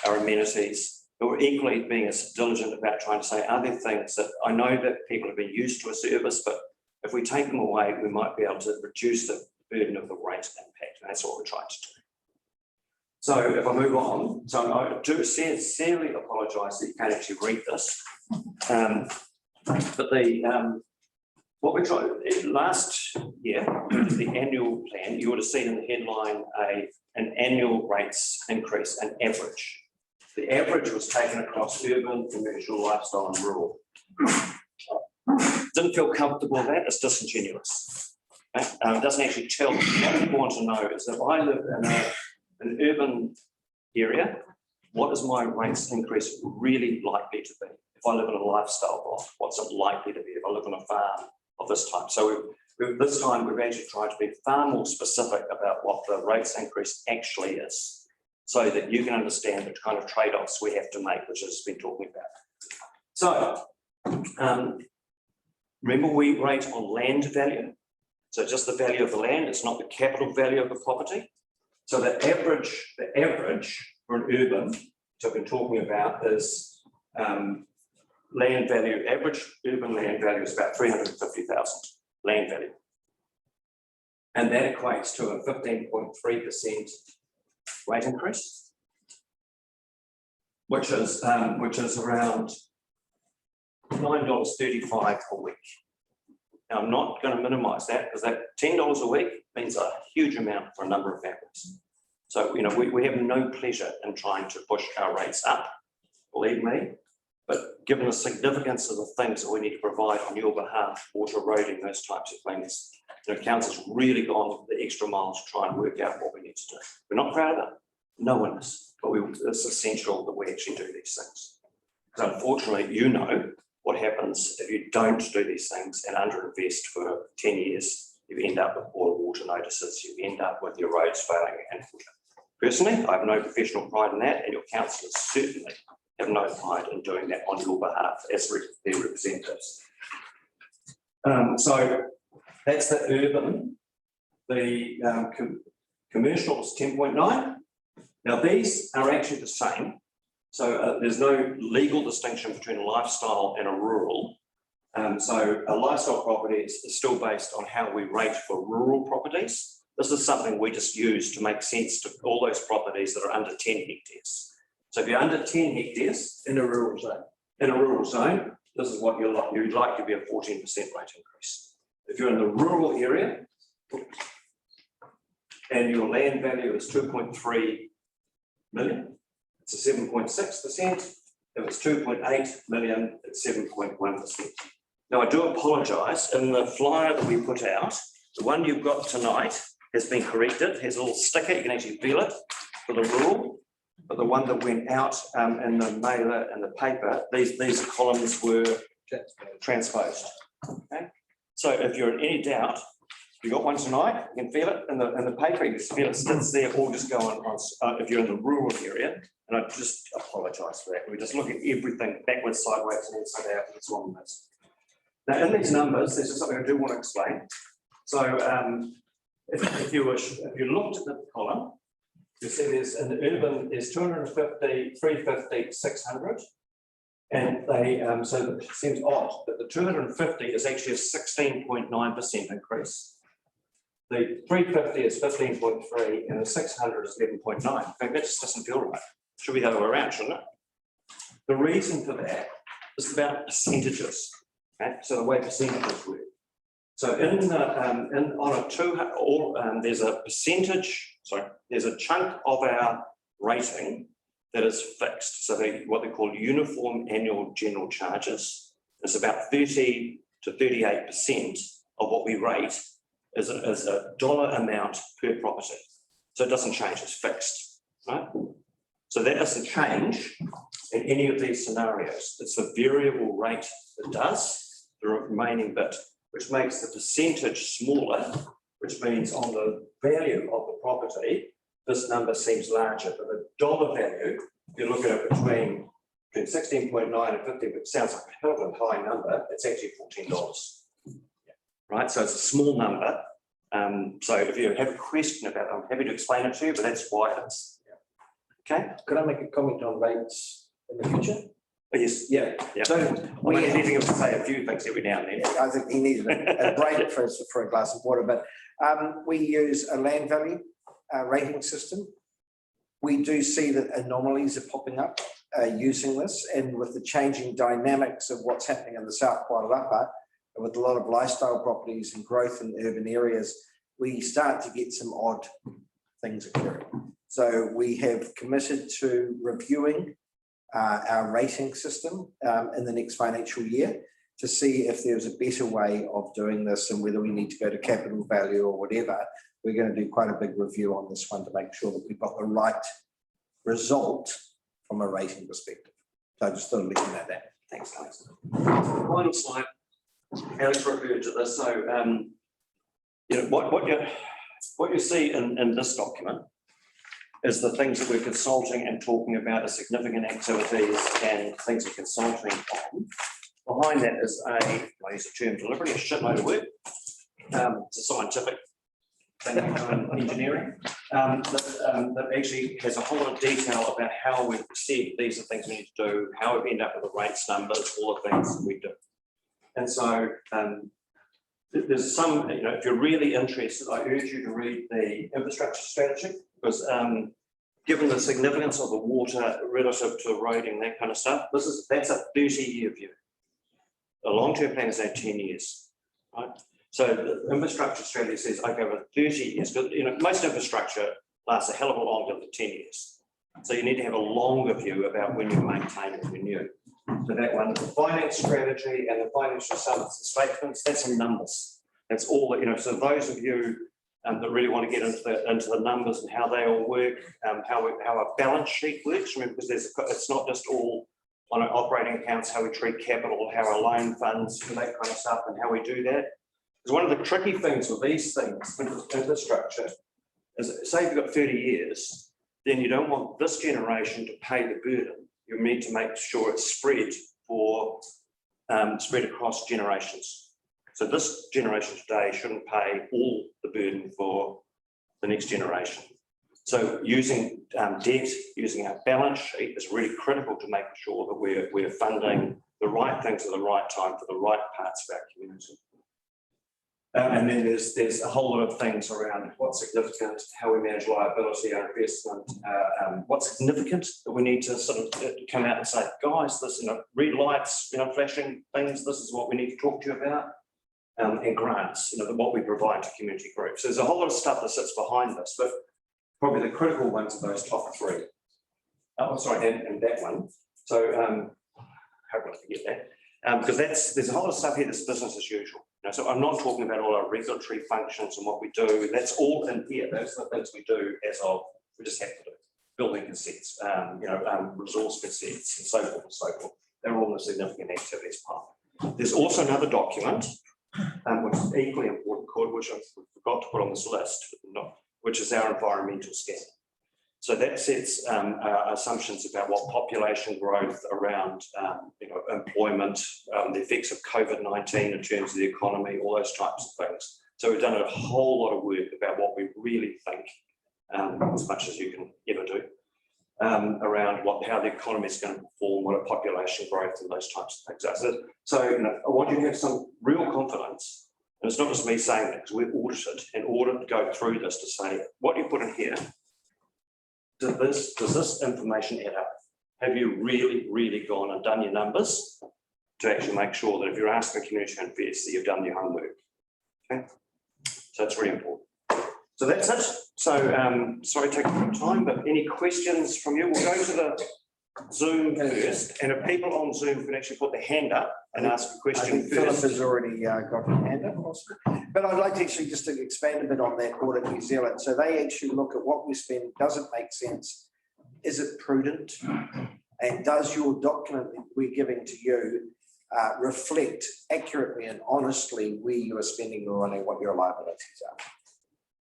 our amenities, but we're equally being as diligent about trying to say, are there things that I know that people have been used to a service, but if we take them away, we might be able to reduce the burden of the rate impact, and that's what we're trying to do. So if I move on, so I do sincerely apologise that you can't actually read this, but what we tried last year, the annual plan, you would have seen in the headline an annual rates increase, an average. The average was taken across urban, commercial, lifestyle, and rural. Didn't feel comfortable with that. It's disingenuous. Okay? It doesn't actually tell. What people want to know is, if I live in an urban area, what is my rates increase really likely to be? If I live in a lifestyle block, what's it likely to be? If I live on a farm of this type. So this time we've actually tried to be far more specific about what the rates increase actually is, so that you can understand the kind of trade-offs we have to make, which has been talking about. So remember, we rate on land value. So just the value of the land, it's not the capital value of the property. So the average for an urban, which I've been talking about, is land value, average urban land value is about 350,000 land value. And that equates to a 15.3% rate increase, which is around $9.35 a week. Now, I'm not going to minimise that, because that $10 a week means a huge amount for a number of families. So, we have no pleasure in trying to push our rates up, believe me, but given the significance of the things that we need to provide on your behalf, water, roading, those types of things, council's really gone the extra mile to try and work out what we need to do. We're not proud of it, no one is, but it's essential that we actually do these things. Because unfortunately, what happens if you don't do these things and underinvest for 10 years, you end up with poor water notices, you end up with your roads failing. And personally, I have no professional pride in that, and your councillors certainly have no pride in doing that on your behalf as their representatives. So that's the urban. The commercial is 10.9. Now these are actually the same. So there's no legal distinction between a lifestyle and a rural. So a lifestyle property is still based on how we rate for rural properties. This is something we just use to make sense to all those properties that are under 10 hectares. So if you're under 10 hectares in a rural zone, this is what you'd like to be a 14% rate increase. If you're in the rural area and your land value is 2.3 million, it's a 7.6%. If it's 2.8 million, it's 7.1%. Now, I do apologise, in the flyer that we put out, the one you've got tonight has been corrected, has a little sticker, you can actually feel it, for the rural. But the one that went out in the mailer and the paper, these columns were transposed. Okay? So if you're in any doubt, you got one tonight, you can feel it in the paper, you can feel it sits there, or just go on if you're in the rural area. And I just apologise for that. We just look at everything backwards, sideways, and inside out, and it's one of this. Now, in these numbers, there's just something I do want to explain. So if you looked at the column, You see there's an urban, there's 250, 350, 600. And they, so it seems odd, but the 250 is actually a 16.9% increase. The 350 is 15.3 and the 600 is 11.9. In fact, that just doesn't feel right. Should be the other way around, shouldn't it? The reason for that is about percentages. Okay? So the way percentages work. So in on a 200, there's a percentage, sorry, there's a chunk of our rating that is fixed. So what they call uniform annual general charges is about 30 to 38% of what we rate is a dollar amount per property. So it doesn't change, it's fixed, right? So that doesn't change in any of these scenarios. It's the variable rate that does, the remaining bit, which makes the percentage smaller, which means on the value of the property, this number seems larger, but the dollar value, if you look at it between 16.9 and 50, it sounds like a hell of a high number, it's actually $14. Right, so it's a small number. So if you have a question about it, I'm happy to explain it to you, but that's why it's. Okay. Could I make a comment on rates in the future? Yes. Yeah. Yeah. So We're we leaving him to say a few things every now and then. I think he needed a break for a glass of water, but we use a land value rating system. We do see that anomalies are popping up using this, and with the changing dynamics of what's happening in the South Wairarapa, with a lot of lifestyle properties and growth in urban areas, we start to get some odd things occurring. So we have committed to reviewing our rating system in the next financial year to see if there's a better way of doing this and whether we need to go to capital value or whatever. We're going to do quite a big review on this one to make sure that we've got the right result from a rating perspective. So I just thought I'd let you know that. Thanks, Alex. Final slide. Alex referred to this. So, you know, what you see in this document is the things that we're consulting and talking about as significant activities and things we're consulting on. Behind that is I use the term deliberately, a shitload of work. It's a scientific thing in engineering that actually has a whole lot of detail about how we've said these are things we need to do, how we end up with the rates numbers, all the things that we do. And so there's some, you know, if you're really interested, I urge you to read the infrastructure strategy, because given the significance of the water relative to eroding, that kind of stuff, that's a 30-year view. A long-term plan is at 10 years, right? So the infrastructure strategy says, okay, over 30 years, because, you know, most infrastructure lasts a hell of a lot longer than 10 years. So you need to have a longer view about when you maintain and renew. So that one, the finance strategy and the financial summits and statements, that's in numbers. That's all that, you know, so those of you that really want to get into the numbers and how they all work, how a balance sheet works, remember, because it's not just all on our operating accounts, how we treat capital, how our loan funds, and that kind of stuff, and how we do that. Because one of the tricky things with these things, infrastructure, is say you've got 30 years, then you don't want this generation to pay the burden. You need to make sure it's spread across generations. So this generation today shouldn't pay all the burden for the next generation. So using debt, using our balance sheet is really critical to making sure that we're funding the right things at the right time for the right parts of our community. And then there's a whole lot of things around what's significant, how we manage liability, our investment, what's significant that we need to sort of come out and say, guys, this, you know, red lights, you know, flashing things, this is what we need to talk to you about, and grants, you know, what we provide to community groups. There's a whole lot of stuff that sits behind this, but probably the critical ones are those top three. Oh, sorry, and that one. So, how can I forget that? Because there's a whole lot of stuff here that's business as usual. You know, so I'm not talking about all our regulatory functions and what we do. That's all in here. Those are the things we do we just have to do. Building consents, you know, resource consents, and so forth and so forth. They're all the significant activities part. There's also another document, which is equally important, which I forgot to put on this list, which is our environmental scan. So that sets our assumptions about what population growth around, you know, employment, the effects of COVID-19 in terms of the economy, all those types of things. So we've done a whole lot of work about what we really think as much as you can ever do, around how the economy is going to perform, what a population growth and those types of things are. So you know, I want you to have some real confidence, and it's not just me saying that, because we're audited and audit go through this to say what you put in here. Does this information add up? Have you really gone and done your numbers to actually make sure that if you're asking a community to invest, that you've done your homework? Okay, so that's really important. So that's it. So sorry to take a bit of time, but any questions from you? We'll go to the Zoom first, and if people on Zoom can actually put their hand up and ask a question Philip first. has already got his hand up, also. But I'd like to actually just to expand a bit on that Audit New Zealand. So they actually look at what we spend. Does it make sense? Is it prudent? And does your document that we're giving to you reflect accurately and honestly where you are spending your money, what your liabilities are?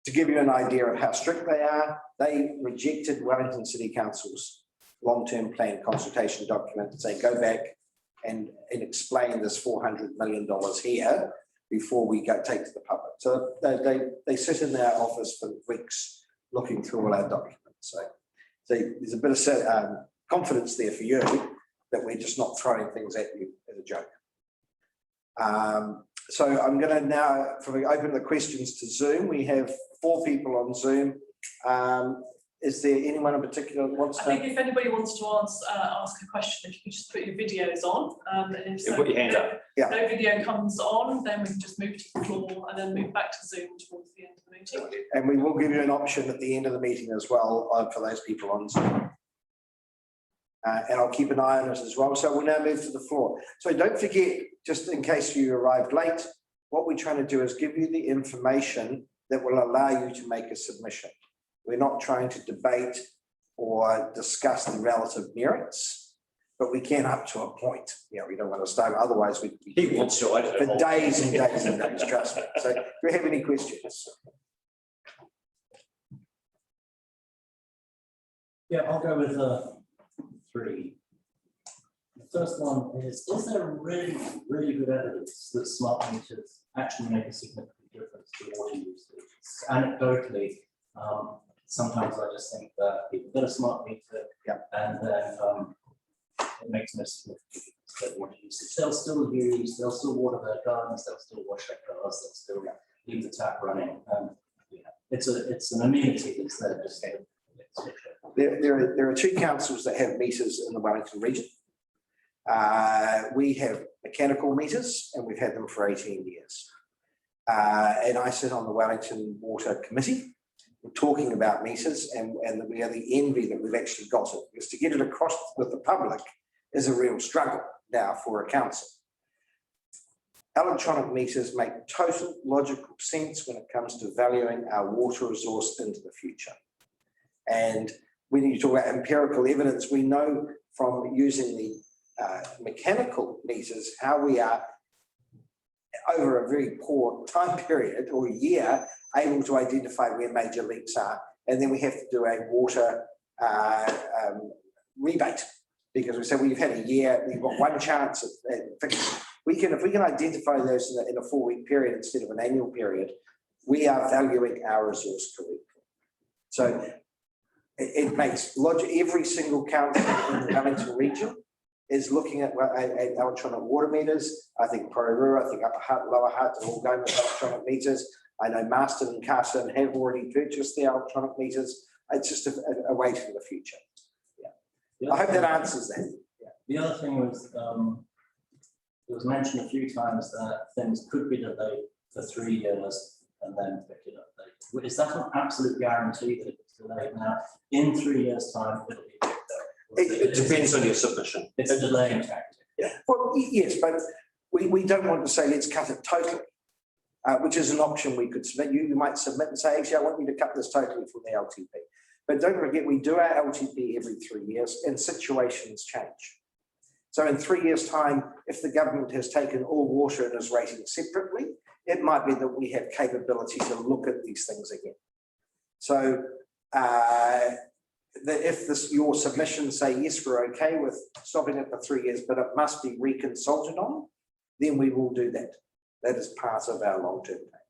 To give you an idea of how strict they are, they rejected Wellington City Council's long-term plan consultation document and say, go back and explain this $400 million here before we take to the public. So they sit in their office for weeks looking through all our documents. So there's a bit of confidence there for you that we're just not throwing things at you as a joke. So I'm going to now open the questions to Zoom. We have 4 people on Zoom. Is there anyone in particular that wants to? I think if anybody wants to ask a question, if you could just put your videos on. And if so, put your hand up. Yeah. No video comes on, then we can just move to the floor and then move back to Zoom towards the end of the meeting. And we will give you an option at the end of the meeting as well for those people on Zoom. And I'll keep an eye on it as well. So we'll now move to the floor. So don't forget, just in case you arrived late, what we're trying to do is give you the information that will allow you to make a submission. We're not trying to debate or discuss the relative merits, but we can up to a point. You know, we don't want to start, otherwise we'd be He wants to, I don't know. for days and days and days, trust me. So do we have any questions? Yeah, I'll go with 3. The first one is there really good evidence that smart meters actually make a significant difference to water usage? Anecdotally, sometimes I just think that people get a smart meter, and then it makes no significant difference to their water usage. They'll still water their gardens, they'll still wash their cars, they'll still leave the tap running. It's an amenity that's there just There are 2 councils that have meters in the Wellington region. We have mechanical meters, and we've had them for 18 years. And I sit on the Wellington Water Committee. We're talking about meters, and we are the envy that we've actually got it, because to get it across with the public is a real struggle now for a council. Electronic meters make total logical sense when it comes to valuing our water resource into the future. And when you talk about empirical evidence, we know from using the mechanical meters how we are, over a very poor time period or year, able to identify where major leaks are. And then we have to do a water rebate, because we say, well, you've had a year, you've got one chance at fixing. If we can identify those in a 4-week period instead of an annual period, we are valuing our resource correctly. So it makes logic. Every single council in the Wellington region is looking at electronic water meters. I think Porirua, I think Upper Hutt, Lower Hutt are all going with electronic meters. I know Marston and Carson have already purchased the electronic meters. It's just a way for the future. Yeah. I hope that answers that. Yeah. The other thing was, it was mentioned a few times that things could be delayed for 3 years and then pick it up later. Is that an absolute guarantee that it's delayed now? In 3 years' time, it'll be picked up? It depends on your submission. It's a delaying tactic. Yeah. Well, yes, but we don't want to say let's cut it totally, which is an option we could submit. You might submit and say, actually, I want you to cut this totally from the LTP. But don't forget, we do our LTP every 3 years and situations change. So in 3 years' time, if the government has taken all water and is rating separately, it might be that we have capability to look at these things again. So if your submissions say, yes, we're okay with stopping it for 3 years, but it must be reconsulted on, then we will do that. That is part of our long-term plan.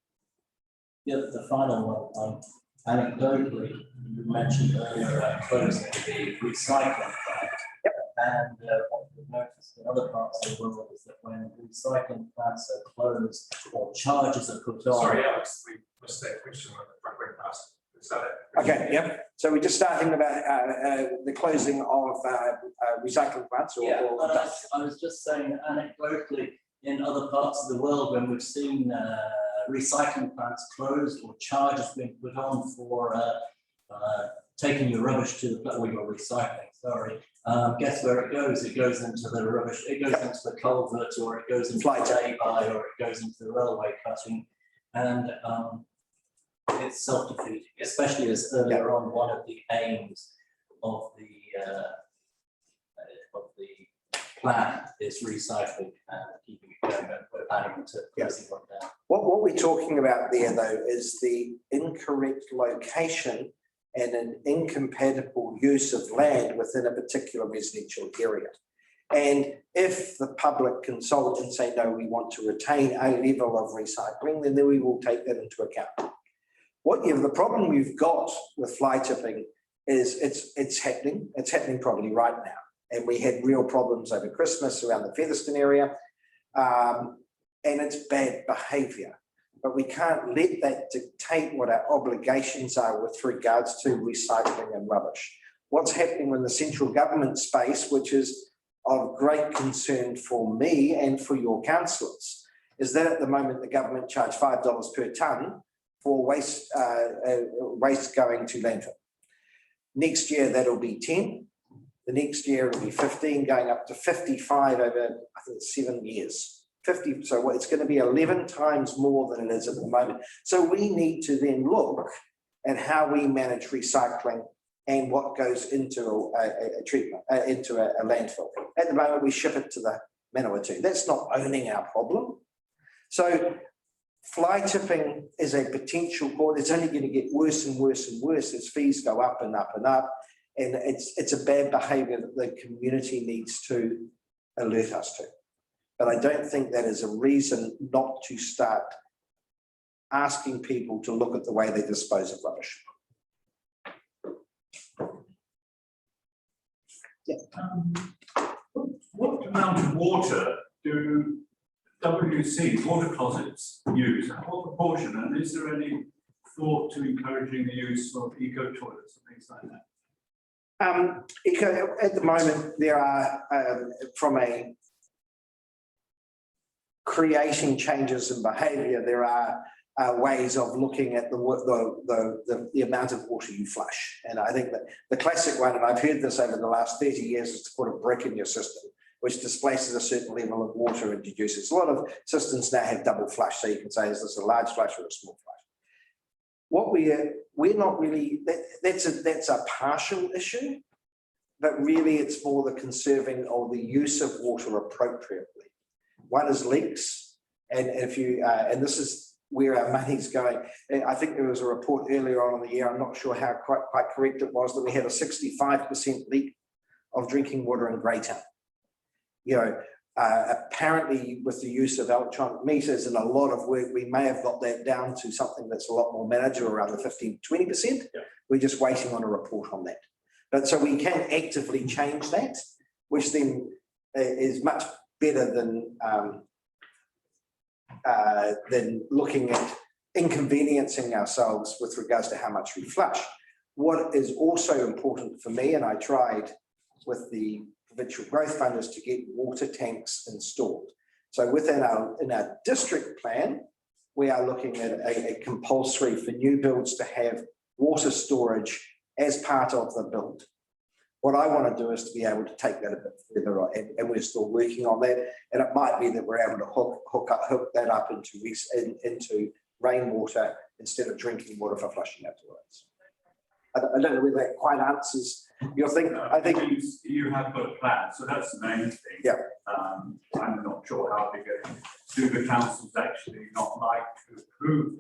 Yeah, the final one, anecdotally, you mentioned earlier about closing the recycling plant. Yep. And what we've noticed in other parts of the world is that when recycling plants are closed or charges are put on. Sorry, Alex, we missed that question on the front way past. Is that it? Okay, yep. So we're just starting about the closing of recycling plants. Yeah, I was just saying anecdotally, in other parts of the world, when we've seen recycling plants closed or charges being put on for taking your rubbish to the, or your recycling, sorry, guess where it goes? It goes into the rubbish, it goes into the culvert, or it goes into the lay-by, or it goes into the railway cutting. And it's self-defeating, especially as earlier on, one of the aims of the plan is recycling and keeping it going, but we're planning to closing one down. What we're talking about there, though, is the incorrect location and an incompatible use of land within a particular residential area. And if the public consult and say, no, we want to retain a level of recycling, then we will take that into account. The problem you've got with fly tipping is it's happening. It's happening probably right now. And we had real problems over Christmas around the Featherston area. And it's bad behaviour. But we can't let that dictate what our obligations are with regards to recycling and rubbish. What's happening in the central government space, which is of great concern for me and for your councillors, is that at the moment the government charge $5 per tonne for waste going to landfill. Next year that'll be 10. The next year it'll be 15, going up to 55 over, I think it's 7 years. 50, so it's going to be 11 times more than it is at the moment. So we need to then look at how we manage recycling and what goes into a treatment, into a landfill. At the moment, we ship it to the Manawatu. That's not owning our problem. So fly tipping is a potential cause. It's only going to get worse and worse and worse as fees go up and up and up. And it's a bad behaviour that the community needs to alert us to. But I don't think that is a reason not to start asking people to look at the way they dispose of rubbish. Yeah. What amount of water do WC water closets use? What proportion? And is there any thought to encouraging the use of eco toilets and things like that? At the moment, there are, from a creating changes in behaviour, there are ways of looking at the amount of water you flush. And I think that the classic one, and I've heard this over the last 30 years, is to put a brick in your system, which displaces a certain level of water and reduces. A lot of systems now have double flush, so you can say, is this a large flush or a small flush? What we're not really, that's a partial issue, but really it's more the conserving or the use of water appropriately. One is leaks, and if you and this is where our money's going. And I think there was a report earlier on in the year, I'm not sure how quite correct it was, that we had a 65% leak of drinking water in Greytown. You know, apparently with the use of electronic meters and a lot of work, we may have got that down to something that's a lot more manageable, around the 15 to 20%. Yeah. We're just waiting on a report on that. But so we can actively change that, which then is much better than looking at inconveniencing ourselves with regards to how much we flush. What is also important for me, and I tried with the Provincial Growth Fund, is to get water tanks installed. So within in our district plan, we are looking at a compulsory for new builds to have water storage as part of the build. What I want to do is to be able to take that a bit further on, and we're still working on that. And it might be that we're able to hook that up into rainwater instead of drinking water for flushing out toilets. I don't know whether that quite answers your thing. I think you have got a plan, so that's the main thing. Yeah. I'm not sure how big do the councils actually not like to approve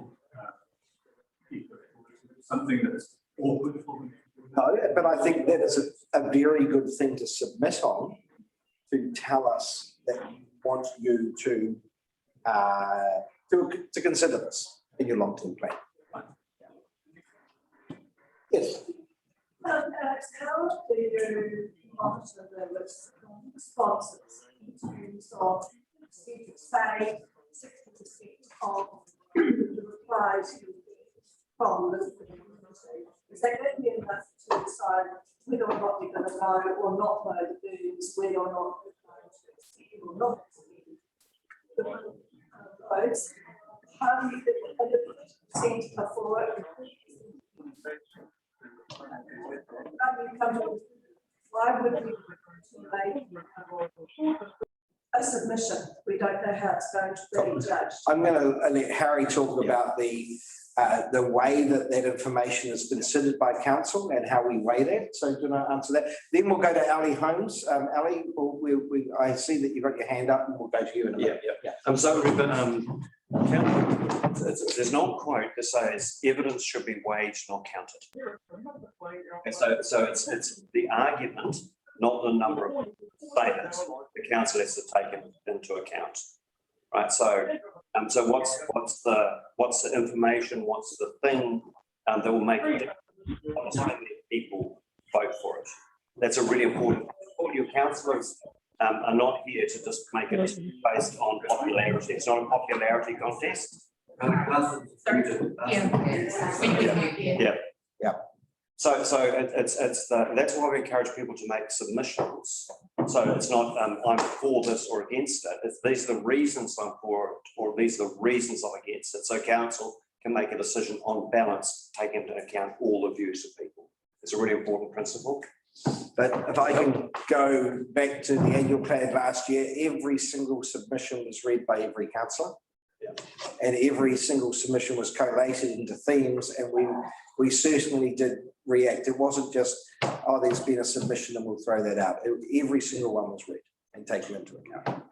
something that's awkward for them. No, but I think that is a very good thing to submit on, to tell us that we want you to consider this in your long-term plan. Yes. Alex, how do you monitor the responses in terms of, say, 60% of the replies you get from the community? Is that going to be enough to decide whether or not you're going to know or not know the booms, whether or not you're going to extend or not extend the roads? How do you think 50% are for it? Why would we make a submission? We don't know how it's going to be judged. I'm going to let Harry talk about the way that information is considered by council and how we weigh that. So do you want to answer that? Then we'll go to Ali Holmes. Ali, I see that you've got your hand up, and we'll go to you in a minute. So there's an old quote that says evidence should be weighed, not counted. And so it's the argument, not the number of statements the council has to take into account, right? So what's the information? What's the thing that will make a difference? How many people vote for it? That's a really important. All your councillors are not here to just make it based on popularity. It's not a popularity contest. So that's why we encourage people to make submissions. So it's not I'm for this or against it. It's these are the reasons I'm for it, or these are the reasons I'm against it. So council can make a decision on balance, taking into account all the views of people. It's a really important principle. But if I can go back to the annual plan last year, every single submission was read by every councillor. And every single submission was collated into themes, and we certainly did react. It wasn't just, oh, there's been a submission and we'll throw that out. Every single one was read and taken into account.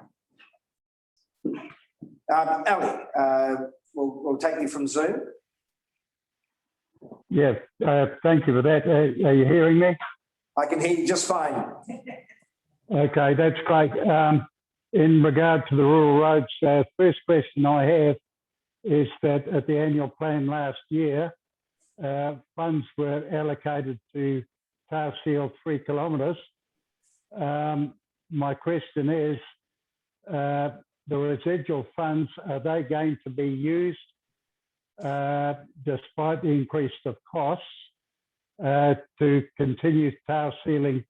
Ali, we'll take you from Zoom. Yes, thank you for that. Are you hearing me? I can hear you just fine. Okay, that's great. In regard to the rural roads, first question I have is that at the annual plan last year, funds were allocated to tar seal 3 kilometres. My question is, the residual funds, are they going to be used despite the increase of costs to continue tar sealing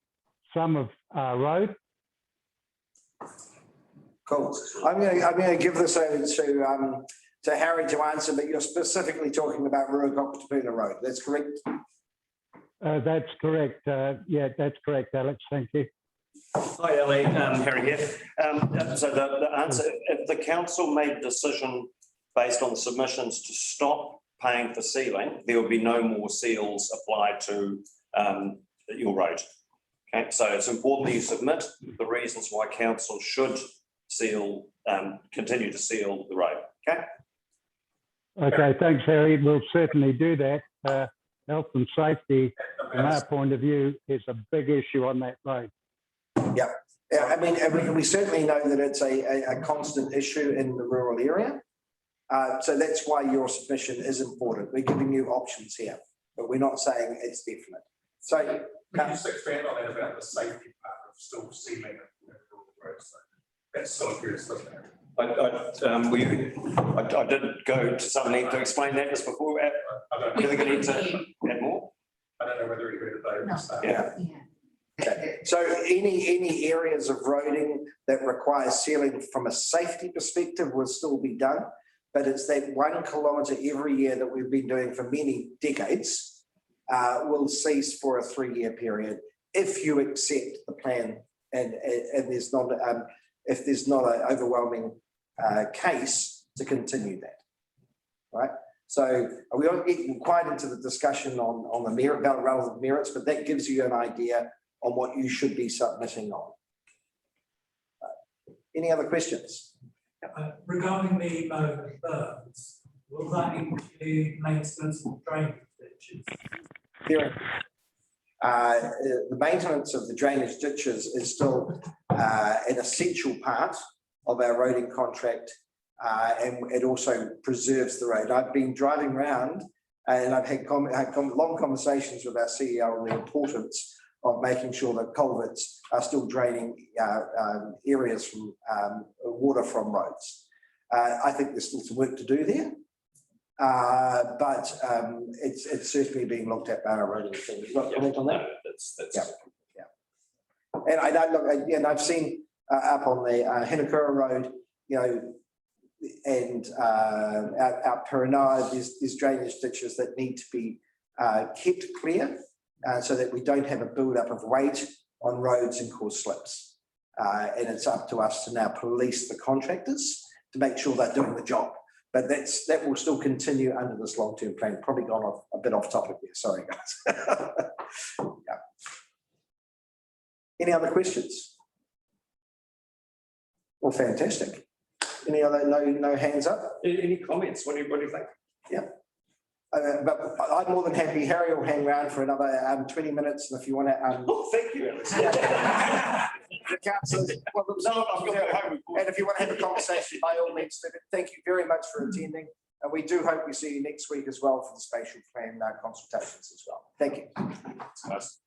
some of our road? Cool. I'm going to give this over to Harry to answer, but you're specifically talking about Ruakokotapuna Road. That's correct? That's correct. Yeah, that's correct, Alex. Thank you. Hi, Ali. Harry here. So the answer, if the council made a decision based on submissions to stop paying for sealing, there will be no more seals applied to your road. Okay, so it's important that you submit the reasons why council should seal, continue to seal the road. Okay. Okay, thanks, Harry. We'll certainly do that. Health and safety, from our point of view, is a big issue on that road. Yeah. I mean, we certainly know that it's a constant issue in the rural area. So that's why your submission is important. We're giving you options here, but we're not saying it's definite. So can you just expand on that about the safety part of still sealing rural roads? That's so curious, doesn't it? I did go to some length to explain that just before. Do you think I need to add more? I don't know whether you heard it though. Yeah. okay. So any areas of roading that require sealing from a safety perspective will still be done, but it's that 1 kilometre every year that we've been doing for many decades will cease for a 3-year period if you accept the plan and there's not if there's not an overwhelming case to continue that, right? So we won't get quite into the discussion on the merit, relative merits, but that gives you an idea on what you should be submitting on. Any other questions? Regarding the mode of birds, will that include maintenance of drainage ditches? The maintenance of the drainage ditches is still an essential part of our roading contract, and it also preserves the road. I've been driving around And I've had long conversations with our CEO on the importance of making sure that culverts are still draining areas from water from roads. I think there's still some work to do there, but it's certainly being looked at by our road team. You've got a comment on that? No, that's. Yeah. And I don't look, and I've seen up on the Hinakura Road, you know, and out Perinaia, there's drainage ditches that need to be kept clear so that we don't have a build-up of weight on roads and cause slips. And it's up to us to now police the contractors to make sure they're doing the job. But that will still continue under this long-term plan. Probably gone off a bit off topic there. Sorry, guys. Yeah. Any other questions? Well, fantastic. Any other, no hands up? Any comments? What do you think? Yeah. But I'm more than happy. Harry will hang around for another 20 minutes. And if you want to. Oh, thank you, Alex. The councillors, and if you want to have a conversation, by all means, thank you very much for attending. And we do hope we see you next week as well for the spatial plan consultations as well. Thank you. Nice.